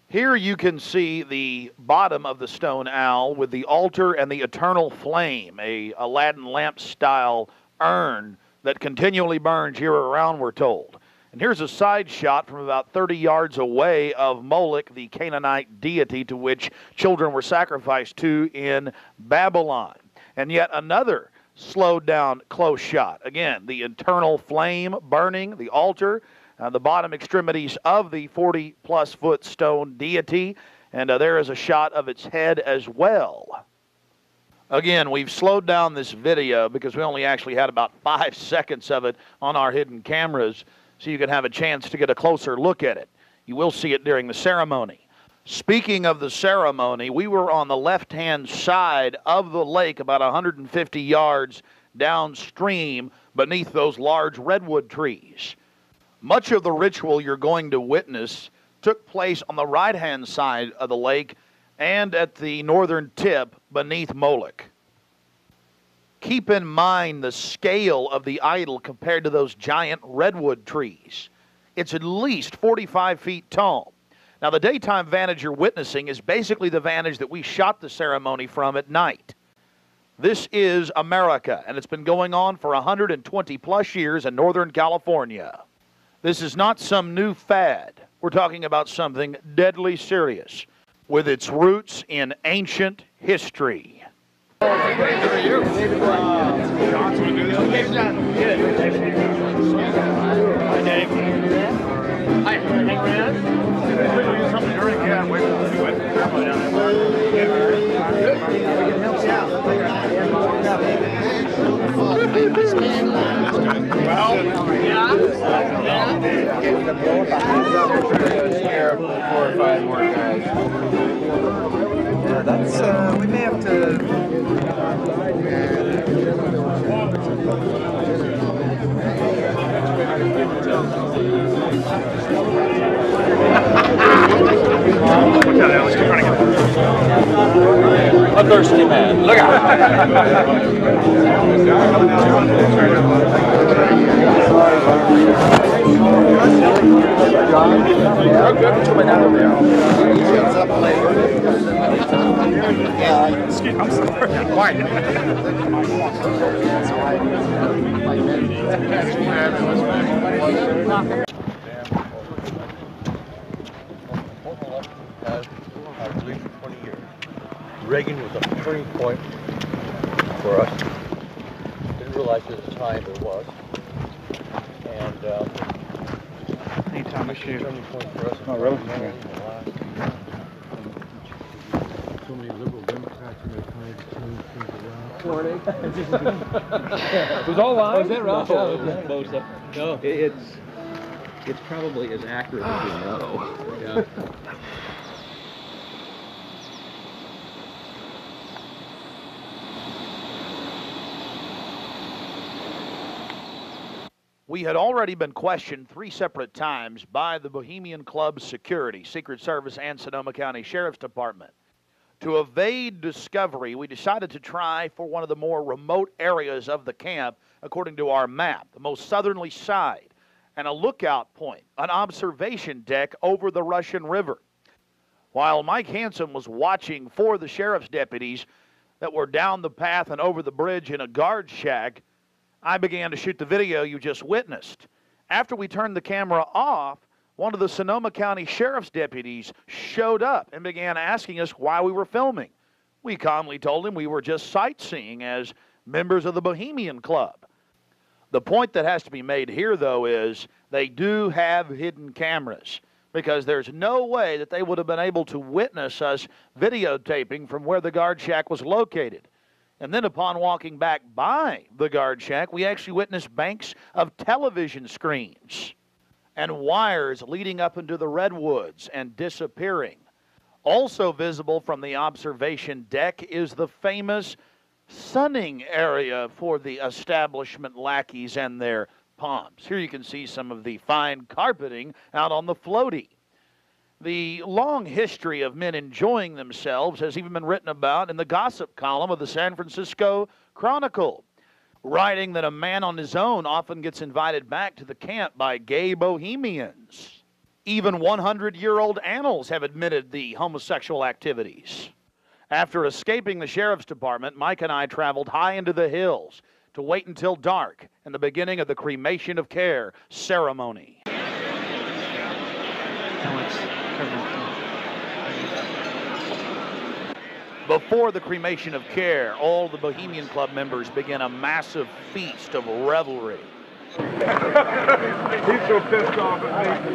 Here you can see the bottom of the stone owl with the altar and the eternal flame, a Aladdin lamp style urn that continually burns year around, we're told. And here's a side shot from about 30 yards away of Moloch, the Canaanite deity to which children were sacrificed to in Babylon. And yet another slowed down close shot. Again, the eternal flame burning, the altar, the bottom extremities of the 40-plus foot stone deity, and there is a shot of its head as well. Again, we've slowed down this video because we only actually had about 5 seconds of it on our hidden cameras, so you can have a chance to get a closer look at it. You will see it during the ceremony. Speaking of the ceremony, we were on the left-hand side of the lake, about 150 yards downstream beneath those large redwood trees. Much of the ritual you're going to witness took place on the right-hand side of the lake and at the northern tip beneath Moloch. Keep in mind the scale of the idol compared to those giant redwood trees. It's at least 45 feet tall. Now, the daytime vantage you're witnessing is basically the vantage that we shot the ceremony from at night. This is America, and it's been going on for 120 plus years in Northern California. This is not some new fad. We're talking about something deadly serious with its roots in ancient history. Hi, Dave. Hi, hang around. Something to drink. Yeah, wait. Scare 4 or 5 more guys. Yeah, that's, we may have to... A thirsty man. Look out! I'm sorry. Quiet. Reagan was a turning point for us. Didn't realize at the time it was. And anytime I shoot. Turning point for us. Oh, really? So many liberal Democrats and they're trying to change things around. Morning. It was all live? Was that right? No, it was close up. No. It's probably as accurate as you know. Yeah. We had already been questioned 3 separate times by the Bohemian Club's security, Secret Service, and Sonoma County Sheriff's Department. To evade discovery, we decided to try for one of the more remote areas of the camp, according to our map, the most southerly side, and a lookout point, an observation deck over the Russian River. While Mike Hansen was watching for the sheriff's deputies that were down the path and over the bridge in a guard shack, I began to shoot the video you just witnessed. After we turned the camera off, one of the Sonoma County Sheriff's deputies showed up and began asking us why we were filming. We calmly told him we were just sightseeing as members of the Bohemian Club. The point that has to be made here, though, is they do have hidden cameras, because there's no way that they would have been able to witness us videotaping from where the guard shack was located. And then upon walking back by the guard shack, we actually witnessed banks of television screens and wires leading up into the redwoods and disappearing. Also visible from the observation deck is the famous sunning area for the establishment lackeys and their pomps. Here you can see some of the fine carpeting out on the floaty. The long history of men enjoying themselves has even been written about in the gossip column of the San Francisco Chronicle, writing that a man on his own often gets invited back to the camp by gay bohemians. Even 100-year-old annals have admitted the homosexual activities. After escaping the sheriff's department, Mike and I traveled high into the hills to wait until dark and the beginning of the cremation of care ceremony. Before the cremation of care, all the Bohemian Club members begin a massive feast of revelry. He's so pissed off at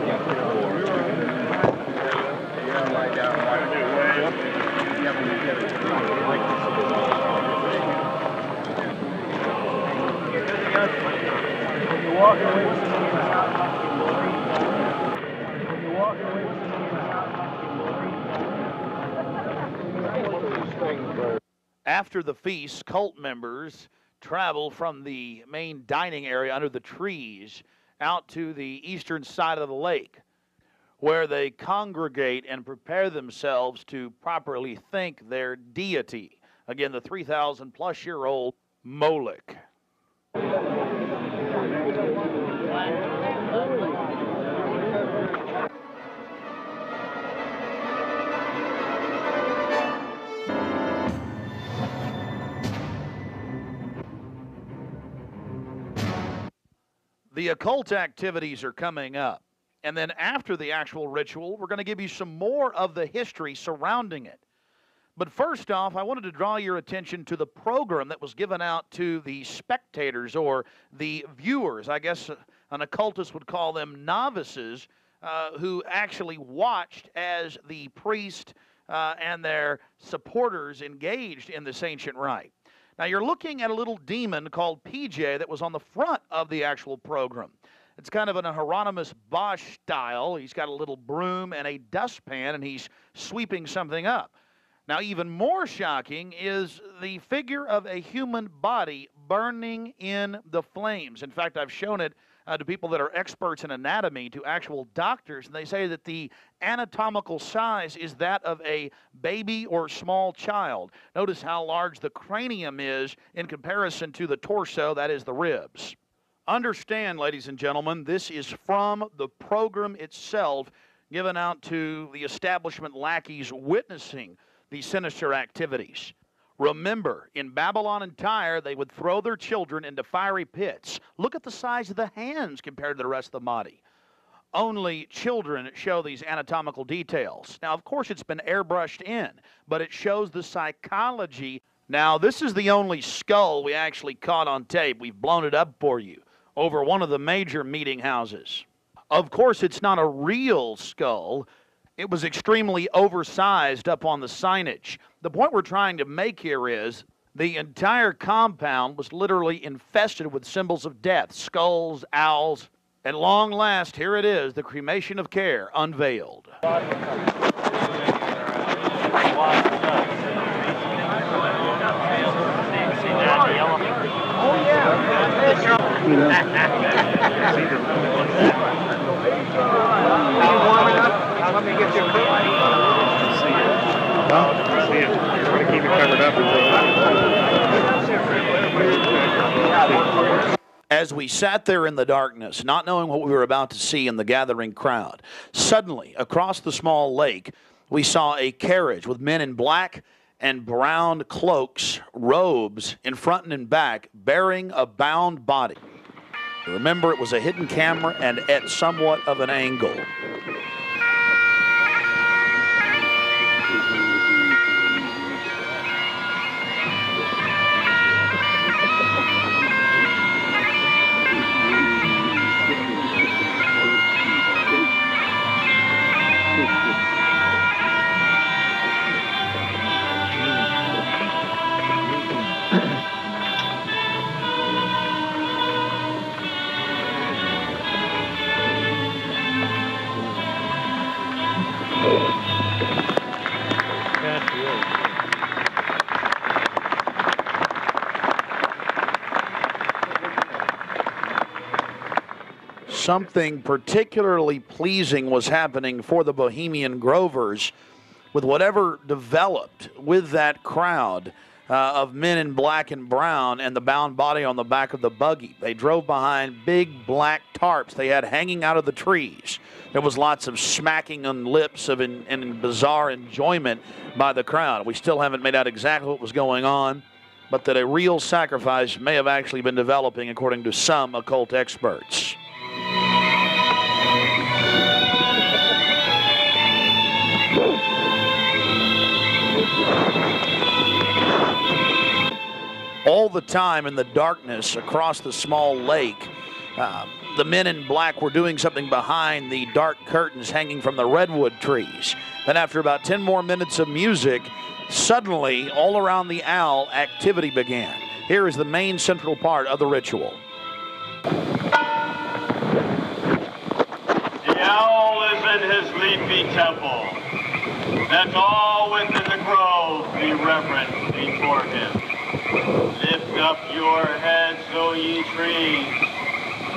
After the feast, cult members travel from the main dining area under the trees out to the eastern side of the lake, where they congregate and prepare themselves to properly thank their deity. Again, the 3,000-plus-year-old Moloch. The occult activities are coming up. And then after the actual ritual, we're going to give you some more of the history surrounding it. But first off, I wanted to draw your attention to the program that was given out to the spectators or the viewers. I guess an occultist would call them novices, who actually watched as the priest and their supporters engaged in this ancient rite. Now, you're looking at a little demon called PJ that was on the front of the actual program. It's kind of an Hieronymus Bosch style. He's got a little broom and a dustpan, and he's sweeping something up. Now, even more shocking is the figure of a human body burning in the flames. In fact, I've shown it to people that are experts in anatomy, to actual doctors, and they say that the anatomical size is that of a baby or small child. Notice how large the cranium is in comparison to the torso, that is the ribs. Understand, ladies and gentlemen, this is from the program itself given out to the establishment lackeys witnessing these sinister activities. Remember, in Babylon and Tyre, they would throw their children into fiery pits. Look at the size of the hands compared to the rest of the body. Only children show these anatomical details. Now, of course, it's been airbrushed in, but it shows the psychology. Now, this is the only skull we actually caught on tape. We've blown it up for you over one of the major meeting houses. Of course, it's not a real skull. It was extremely oversized up on the signage. The point we're trying to make here is the entire compound was literally infested with symbols of death, skulls, owls. At long last, here it is, the cremation of care unveiled. Let me get you a coat. See it. We're going to keep it covered up until. As we sat there in the darkness, not knowing what we were about to see in the gathering crowd, suddenly, across the small lake, we saw a carriage with men in black and brown cloaks, robes, in front and in back, bearing a bound body. Remember, it was a hidden camera and at somewhat of an angle. Something particularly pleasing was happening for the Bohemian Grovers with whatever developed with that crowd of men in black and brown and the bound body on the back of the buggy. They drove behind big black tarps they had hanging out of the trees. There was lots of smacking on lips of in bizarre enjoyment by the crowd. We still haven't made out exactly what was going on, but that a real sacrifice may have actually been developing according to some occult experts. All the time in the darkness across the small lake, the men in black were doing something behind the dark curtains hanging from the redwood trees. Then after about 10 more minutes of music, suddenly all around the owl activity began. Here is the main central part of the ritual. The owl is in his leafy temple. Let all within the grove be reverent before him. Lift up your heads, O ye trees,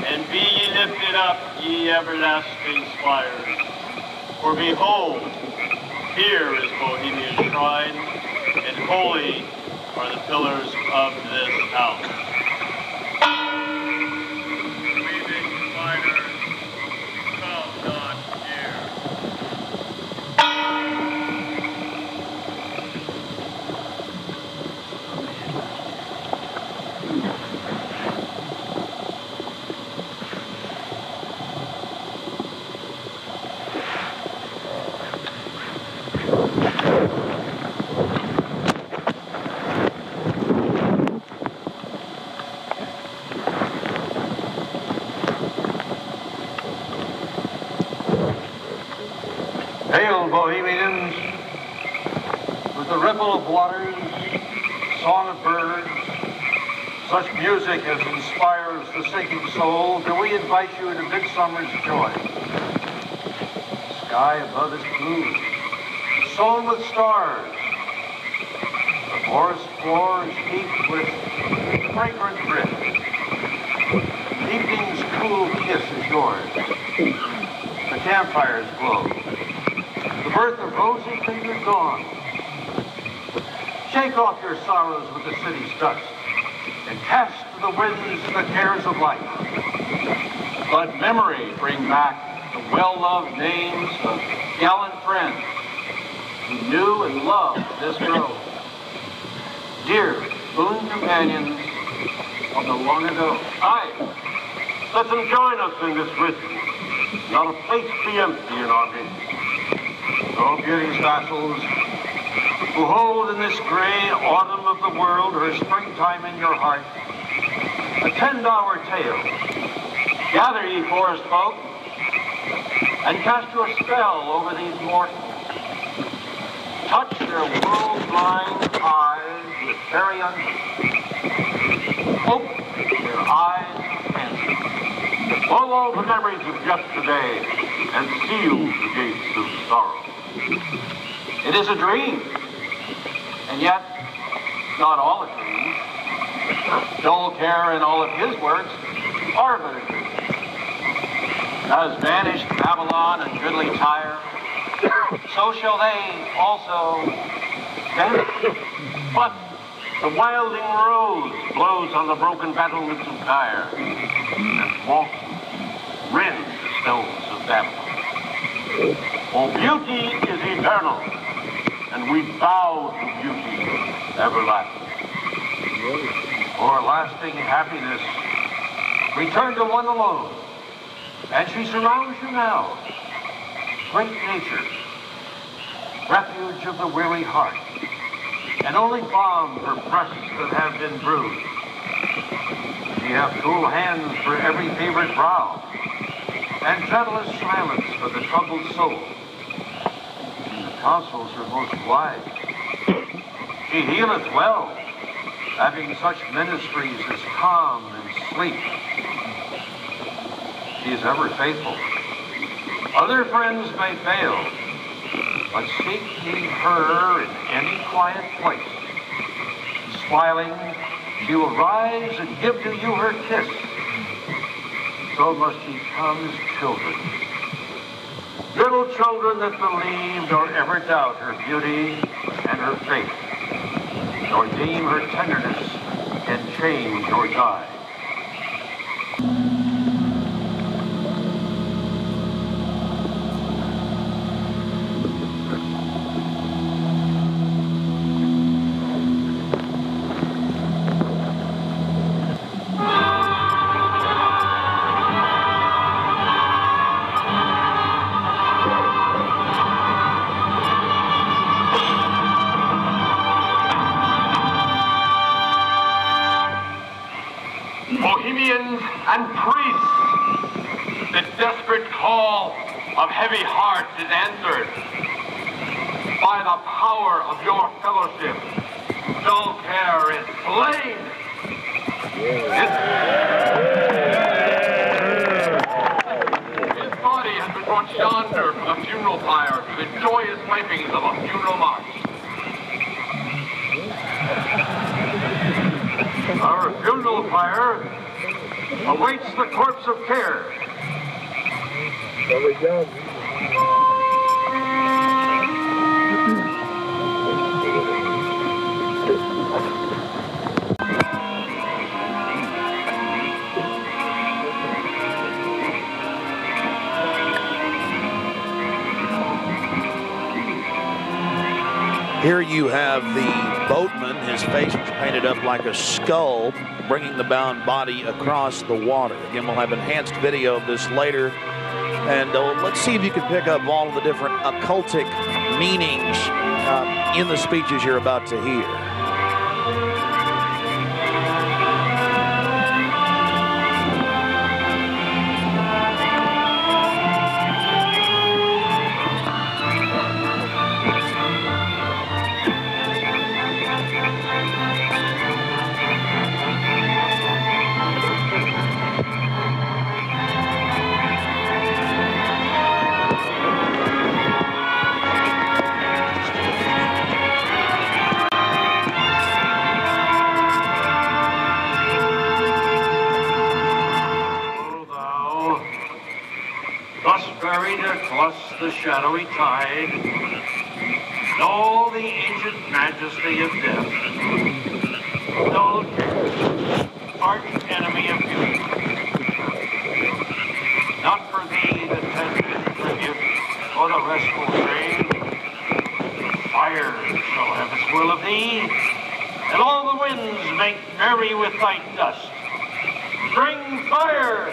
and be ye lifted up, ye everlasting spires. For behold, here is Bohemian shrine, and holy are the pillars of this house. Weaving spiders, come not near. Hail, Bohemians, with the ripple of waters, song of birds, such music as inspires the sinking soul, do we invite you into midsummer's joy. The sky above is blue, sown with stars. The forest floor is heaped with fragrant drift. Evening's cool kiss is yours. The campfires glow. The birth of rosy fingered dawn. Shake off your sorrows with the city's dust and cast to the winds the cares of life. Let memory bring back the well-loved names of gallant friends who knew and loved this grove. Dear boon companions of the long ago. Aye, let them join us in this rhythm. Not a place be empty in our midst. O beauty's vassals, who hold in this gray autumn of the world her springtime in your heart, attend our tale. Gather, ye forest folk, and cast your spell over these mortals. Touch their world-blind eyes with fairy unction. Open their eyes of fancy. Blow all the memories of yesterday and seal the gates of sorrow. It is a dream, and yet not all a dream. Dull care and all of his works are but a dream. As vanished Babylon and goodly Tyre, so shall they also vanish. But the wilding rose blows on the broken battlements of Tyre, and walks rend the stones of Babylon. For beauty is eternal, and we bow to beauty everlasting. For lasting happiness, return to one alone, and she surrounds you now. Great nature, refuge of the weary heart, and only balm for breasts that have been bruised. Ye have cool hands for every favored brow, and gentlest silence for the troubled soul. The counsels are most wise. She healeth well, having such ministries as calm and sleep. She is ever faithful. Other friends may fail, but seek ye her in any quiet place. Smiling, she will rise and give to you her kiss. So must ye come as children. Little children that believe nor ever doubt her beauty and her faith, nor deem her tenderness can change or die. Bohemians and priests, the desperate call of heavy hearts is answered. By the power of your fellowship, dull care is slain. His body has been brought yonder from the funeral pyre to the joyous pipings of a funeral march. Our will fire awaits the corpse of care. Here you have the boatman. His face was painted up like a skull, bringing the bound body across the water. Again, we'll have enhanced video of this later. And let's see if you can pick up all of the different occultic meanings in the speeches you're about to hear. Across the shadowy tide, and all the ancient majesty of death, dull arch enemy of beauty. Not for thee the tender tribute or the restful grave. Fire shall have its will of thee, and all the winds make merry with thy dust. Bring fire!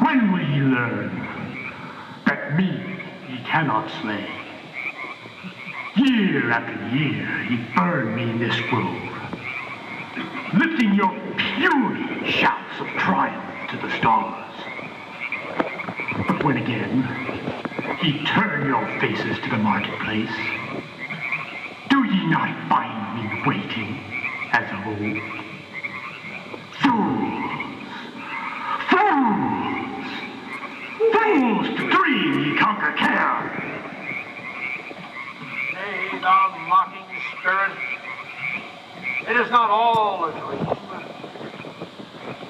When will ye learn that me ye cannot slay? Year after year ye burn me in this grove, lifting your puny shouts of triumph to the stars. But when again ye turn your faces to the marketplace, do ye not find me waiting as of old? Fools to dream ye conquer care. Nay, thou mocking spirit, it is not all a dream.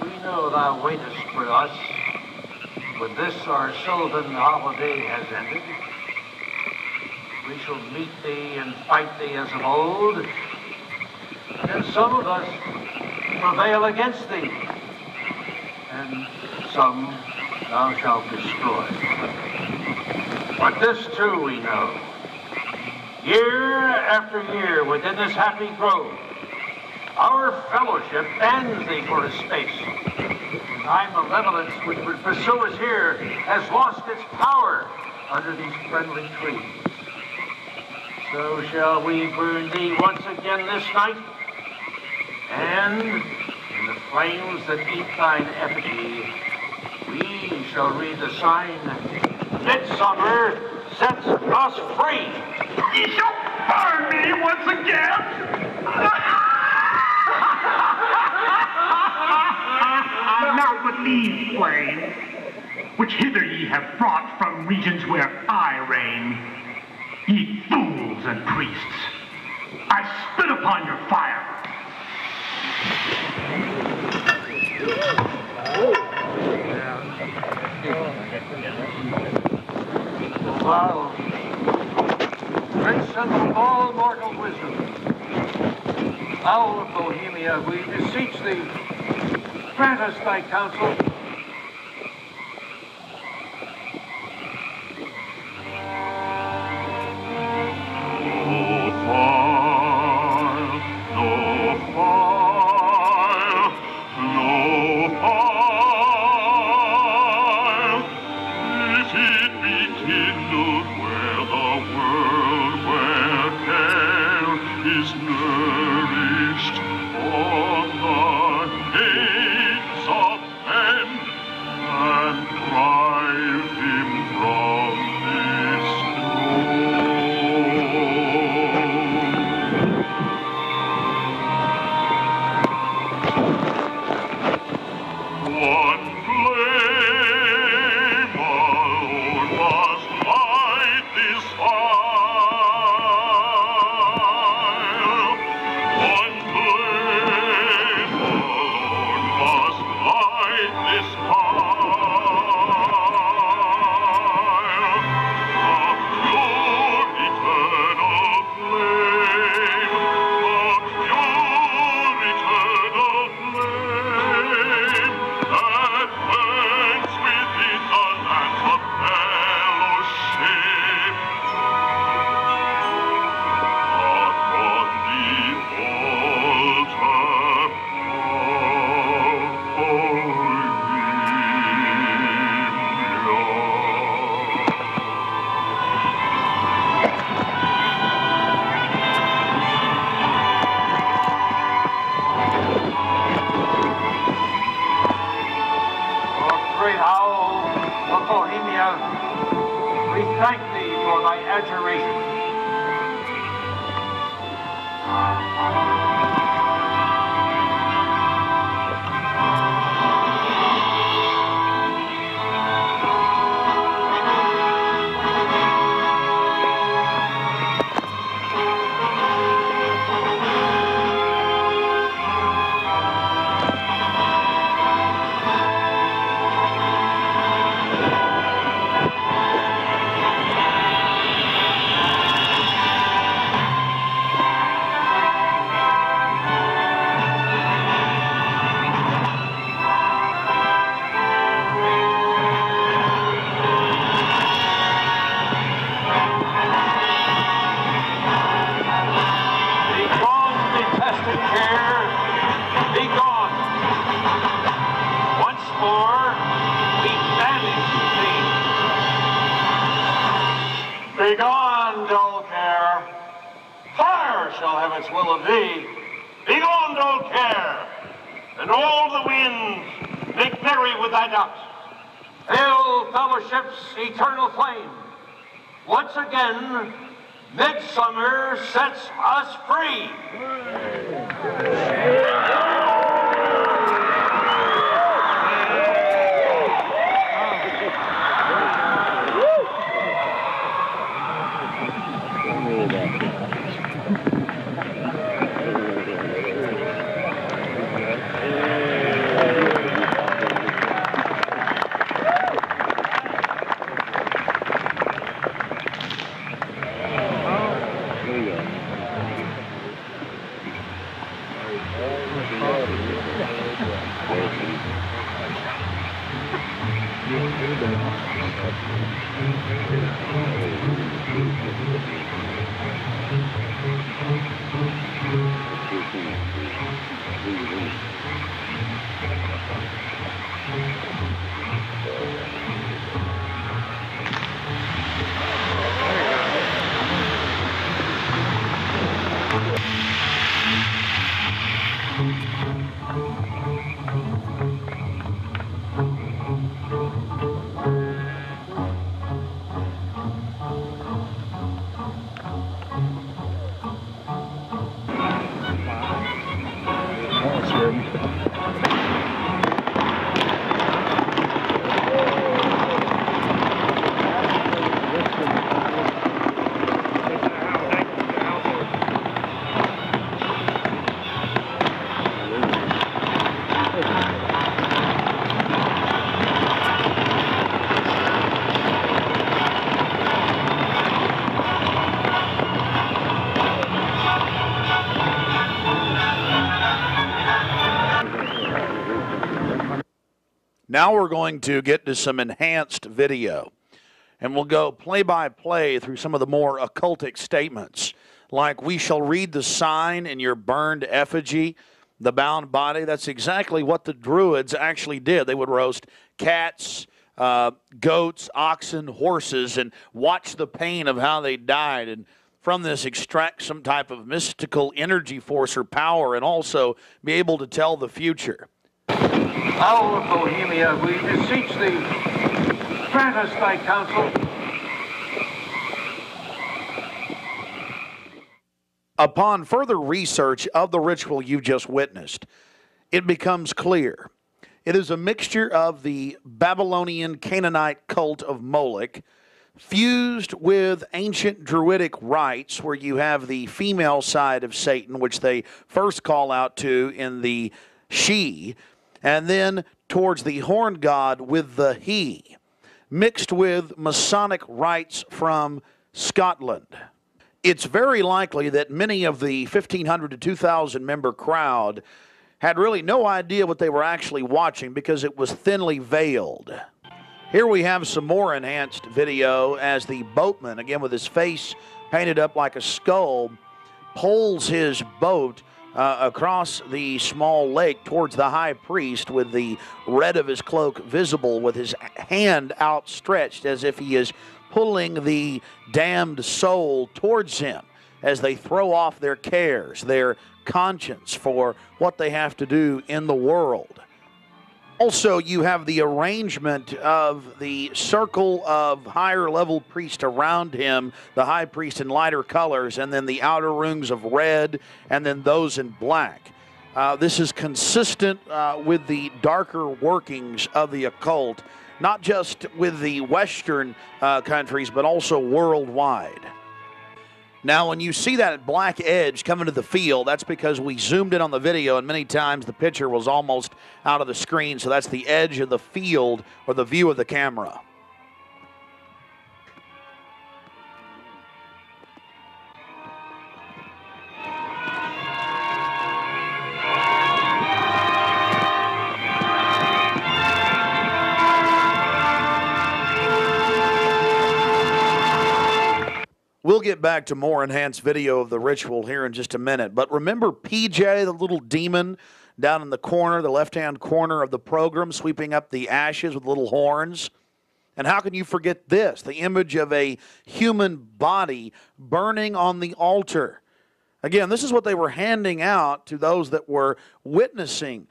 We know thou waitest for us when this our sylvan holiday has ended. We shall meet thee and fight thee as of old, and some of us prevail against thee, and some thou shalt destroy. But this too we know. Year after year within this happy grove, our fellowship bans thee for a space. Thy malevolence which would pursue us here has lost its power under these friendly trees. So shall we burn thee once again this night, and in the flames that eat thine effigy, we shall read the sign, Midsummer sets us free. Ye shall burn me once again? Now but these flames, which hither ye have brought from regions where I reign, ye fools and priests, I spit upon your fire. Thou, transcendent of all mortal wisdom, thou of Bohemia, we beseech thee, grant us thy counsel. No fire, care shall have its will of thee. Begone, dull care, and all the winds make merry with thy dust. Hail, fellowship's eternal flame. Once again, midsummer sets us free. Now we're going to get to some enhanced video, and we'll go play-by-play through some of the more occultic statements, like we shall read the sign in your burned effigy, the bound body. That's exactly what the Druids actually did. They would roast cats, goats, oxen, horses, and watch the pain of how they died, and from this extract some type of mystical energy force or power, and also be able to tell the future. Owl of Bohemia, we beseech thee, grant us thy counsel. Upon further research of the ritual you've just witnessed, it becomes clear. It is a mixture of the Babylonian Canaanite cult of Moloch, fused with ancient Druidic rites, where you have the female side of Satan, which they first call out to in the she, and then towards the horn god with the he, mixed with Masonic rites from Scotland. It's very likely that many of the 1,500 to 2,000 member crowd had really no idea what they were actually watching because it was thinly veiled. Here we have some more enhanced video as the boatman, again with his face painted up like a skull, pulls his boat across the small lake towards the high priest with the red of his cloak visible, with his hand outstretched as if he is pulling the damned soul towards him as they throw off their cares, their conscience for what they have to do in the world. Also, you have the arrangement of the circle of higher level priests around him, the high priest in lighter colors, and then the outer rings of red, and then those in black. This is consistent with the darker workings of the occult, not just with the Western countries, but also worldwide. Now, when you see that black edge coming to the field, that's because we zoomed in on the video, and many times the picture was almost out of the screen, so that's the edge of the field or the view of the camera. We'll get back to more enhanced video of the ritual here in just a minute. But remember PJ, the little demon down in the corner, the left-hand corner of the program, sweeping up the ashes with little horns? And how can you forget this? The image of a human body burning on the altar. Again, this is what they were handing out to those that were witnessing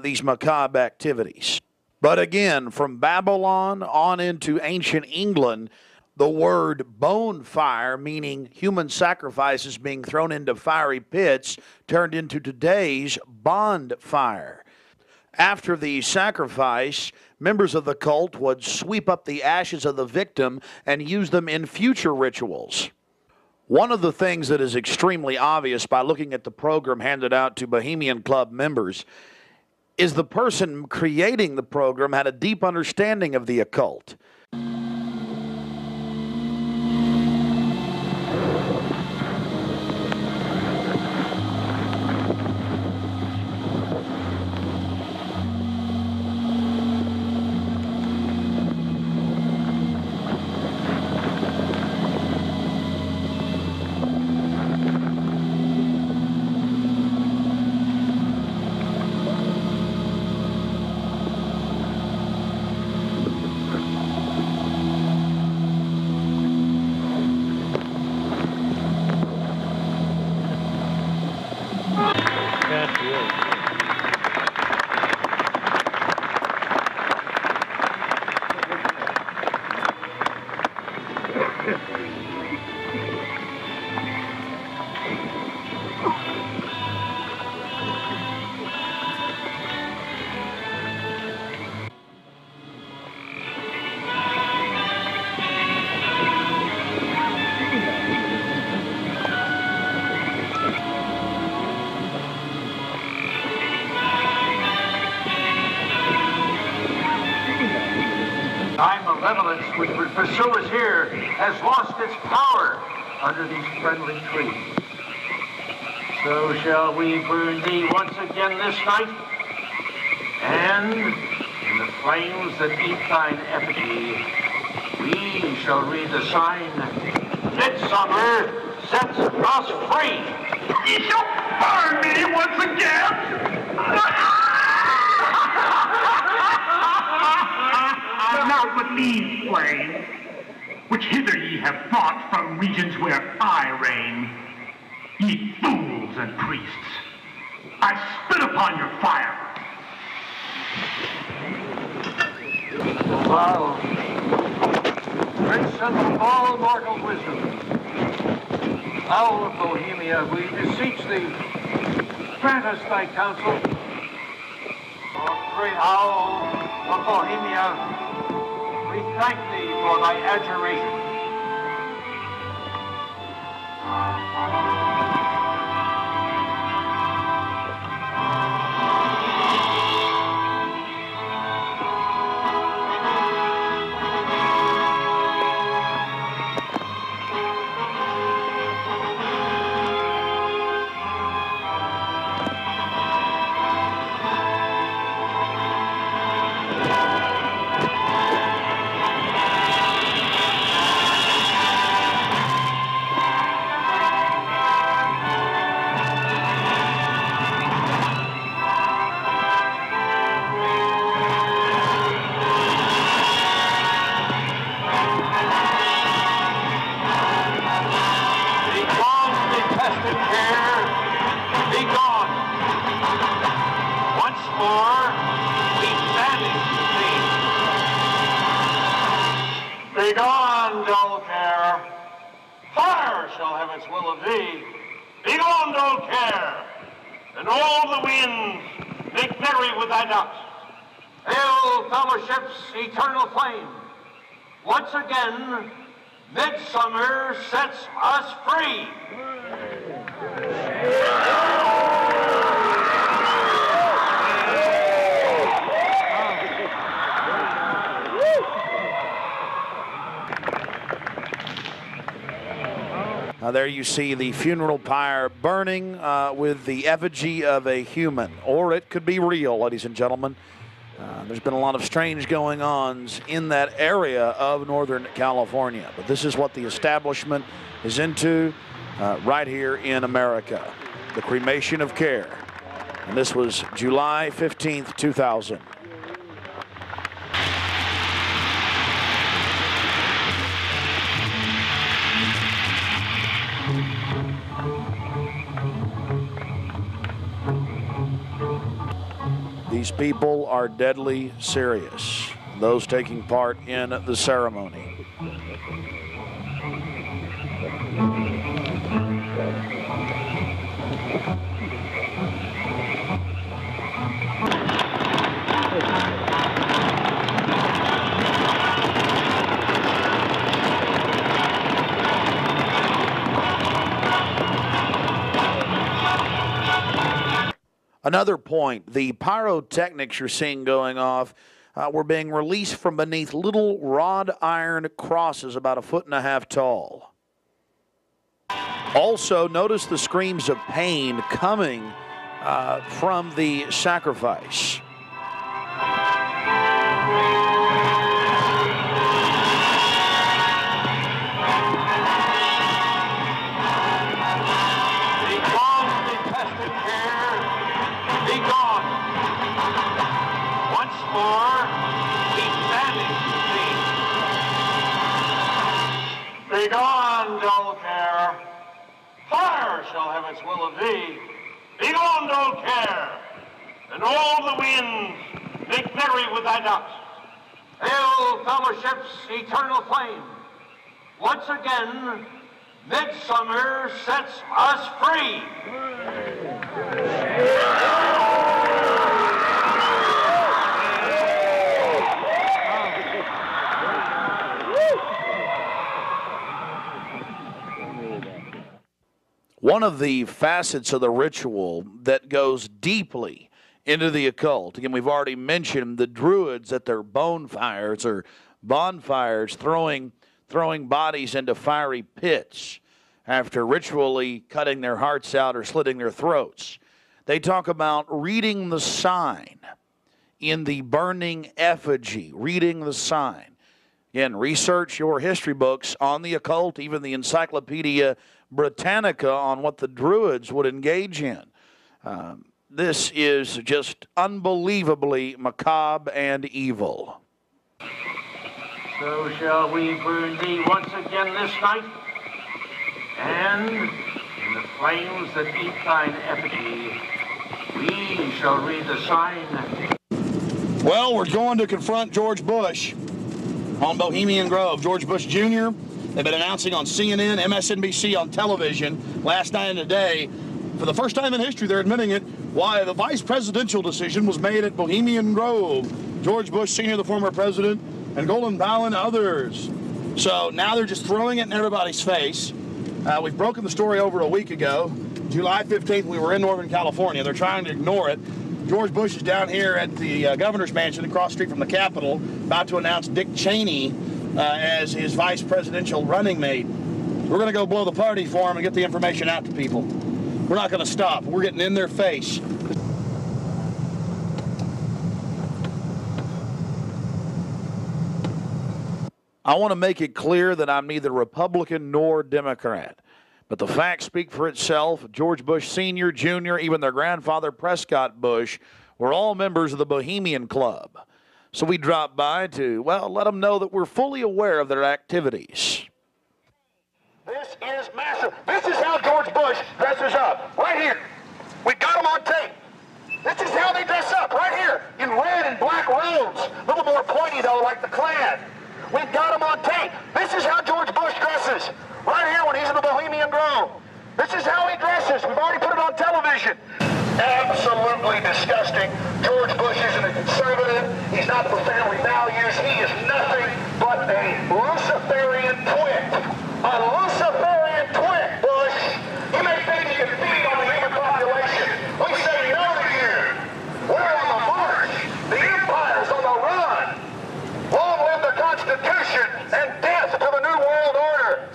these macabre activities. But again, from Babylon on into ancient England, the word bonfire, meaning human sacrifices being thrown into fiery pits, turned into today's bonfire. After the sacrifice, members of the cult would sweep up the ashes of the victim and use them in future rituals. One of the things that is extremely obvious by looking at the program handed out to Bohemian Club members is the person creating the program had a deep understanding of the occult. Time malevolence which would pursue us here has lost its power under these friendly trees. So shall we burn thee once again this night, and in the flames that eat thine effigy, we shall read the sign, Midsummer sets us free. You shall burn me once again! Not with these flames, which hither ye have brought from regions where I reign. Ye fools and priests, I spit upon your fire. Thou, Prince of all mortal wisdom, Owl of Bohemia, we beseech thee, grant us thy counsel. O great Owl of Bohemia, we thank thee for thy adjuration. Begone, dull care. Fire shall have its will of thee. Begone, dull care. And all the winds make merry with thy dust. Hail, fellowship's eternal flame. Once again, midsummer sets us free. There you see the funeral pyre burning with the effigy of a human, or it could be real, ladies and gentlemen. There's been a lot of strange going-ons in that area of Northern California, but this is what the establishment is into right here in America, the cremation of care. And this was July 15th, 2000. These people are deadly serious, those taking part in the ceremony. Another point, the pyrotechnics you're seeing going off were being released from beneath little wrought iron crosses about 1.5 feet tall. Also, notice the screams of pain coming from the sacrifice. Begone, dull care. Fire shall have its will of thee. Begone, dull care. And all the winds make merry with thy dust. Hail, fellowship's eternal flame. Once again, midsummer sets us free. One of the facets of the ritual that goes deeply into the occult, again, we've already mentioned the Druids at their bonfires or bonfires throwing bodies into fiery pits after ritually cutting their hearts out or slitting their throats. They talk about reading the sign in the burning effigy, reading the sign. Again, research your history books on the occult, even the Encyclopedia Britannica on what the Druids would engage in. This is just unbelievably macabre and evil. So shall we burn thee once again this night, and in the flames that eat thine effigy, we shall read the sign. Well, we're going to confront George Bush on Bohemian Grove. George Bush Jr., they've been announcing on CNN, MSNBC, on television last night and today. For the first time in history, they're admitting it, why the vice presidential decision was made at Bohemian Grove. George Bush Sr., the former president, and Colin Powell and others. So now they're just throwing it in everybody's face. We've broken the story over a week ago. July 15th, we were in Northern California. They're trying to ignore it. George Bush is down here at the governor's mansion across the street from the Capitol, about to announce Dick Cheney as his vice presidential running mate. We're going to go blow the party for him and get the information out to people. We're not going to stop. We're getting in their face. I want to make it clear that I'm neither Republican nor Democrat. But the facts speak for itself. George Bush Sr., Jr., even their grandfather, Prescott Bush, were all members of the Bohemian Club. So we dropped by to, well, let them know that we're fully aware of their activities. This is massive. This is how George Bush dresses up, right here. We got him on tape. This is how they dress up, right here, in red and black robes. A little more pointy, though, like the Klan. We got him on tape. This is how George Bush dresses, right here when he's in the Bohemian Grove. This is how he dresses. We've already put it on television. Absolutely disgusting. George Bush isn't a conservative. He's not for family values. He is nothing but a Luciferian twit. A Luciferian twit, Bush. You may think you can feed on the human population. We say no to you. We're on the march. The empire's on the run. Long live the Constitution and death to the New World Order.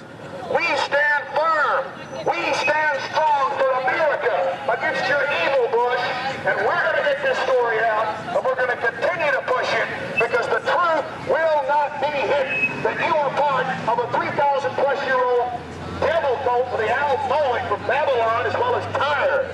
We stand firm. We stand strong for America against your evil, Bush. And we're going to get this story out, and we're going to continue to push it, because the truth will not be hidden. That you are part of a 3,000-plus-year-old devil cult for the owl Moloch from Babylon, as well as Tyre.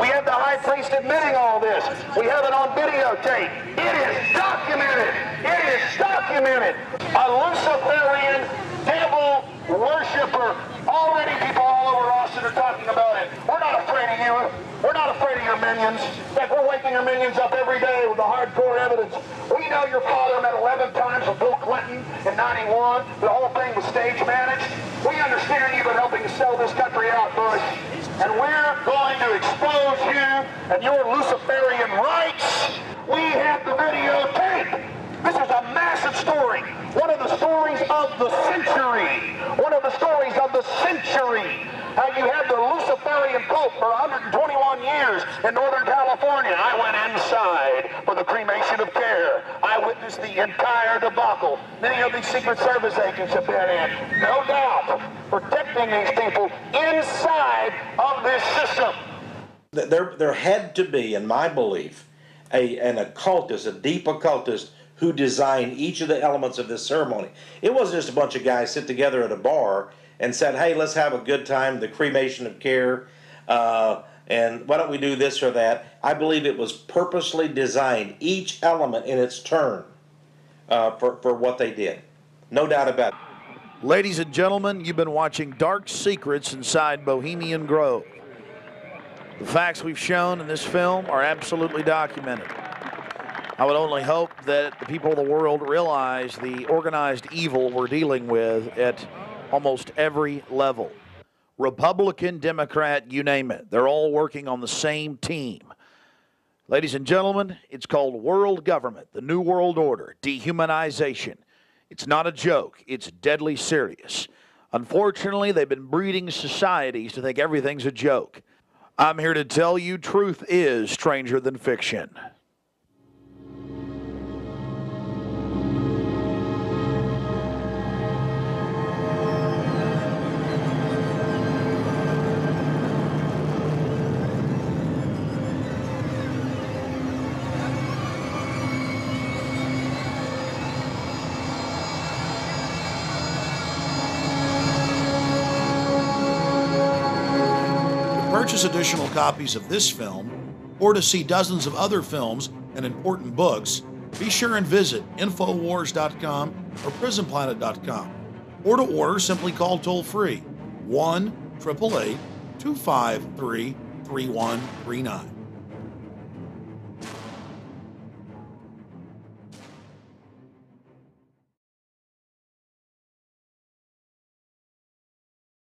We have the high priest admitting all this. We have it on videotape. It is documented. It is documented. A Luciferian devil worshiper. Already people all over Austin are talking about it. We're not afraid of you. We're not afraid of your minions. In fact, we're waking your minions up every day with the hardcore evidence. We know your father met 11 times with Bill Clinton in 91. The whole thing was stage managed. We understand you've been helping to sell this country out, Bush. And we're going to expose you and your Luciferian rights. We have the videotape. This is a massive story. One of the stories of the century. One of the stories of the century. How you had the Luciferian Pope for 121 years in Northern California. I went inside for the cremation of care. I witnessed the entire debacle. Many of these Secret Service agents have been in, no doubt, protecting these people inside of this system. There had to be, in my belief, an occultist, a deep occultist, who designed each of the elements of this ceremony. It wasn't just a bunch of guys sit together at a bar and said, hey, let's have a good time, the cremation of care, and why don't we do this or that. I believe it was purposely designed, each element in its turn, for what they did. No doubt about it. Ladies and gentlemen, you've been watching Dark Secrets inside Bohemian Grove. The facts we've shown in this film are absolutely documented. I would only hope that the people of the world realize the organized evil we're dealing with at almost every level. Republican, Democrat, you name it. They're all working on the same team. Ladies and gentlemen, it's called world government, the New World Order, dehumanization. It's not a joke. It's deadly serious. Unfortunately, they've been breeding societies to think everything's a joke. I'm here to tell you truth is stranger than fiction. Purchase additional copies of this film, or to see dozens of other films and important books, be sure and visit Infowars.com or PrisonPlanet.com. Or to order, simply call toll-free 1-888-253-3139.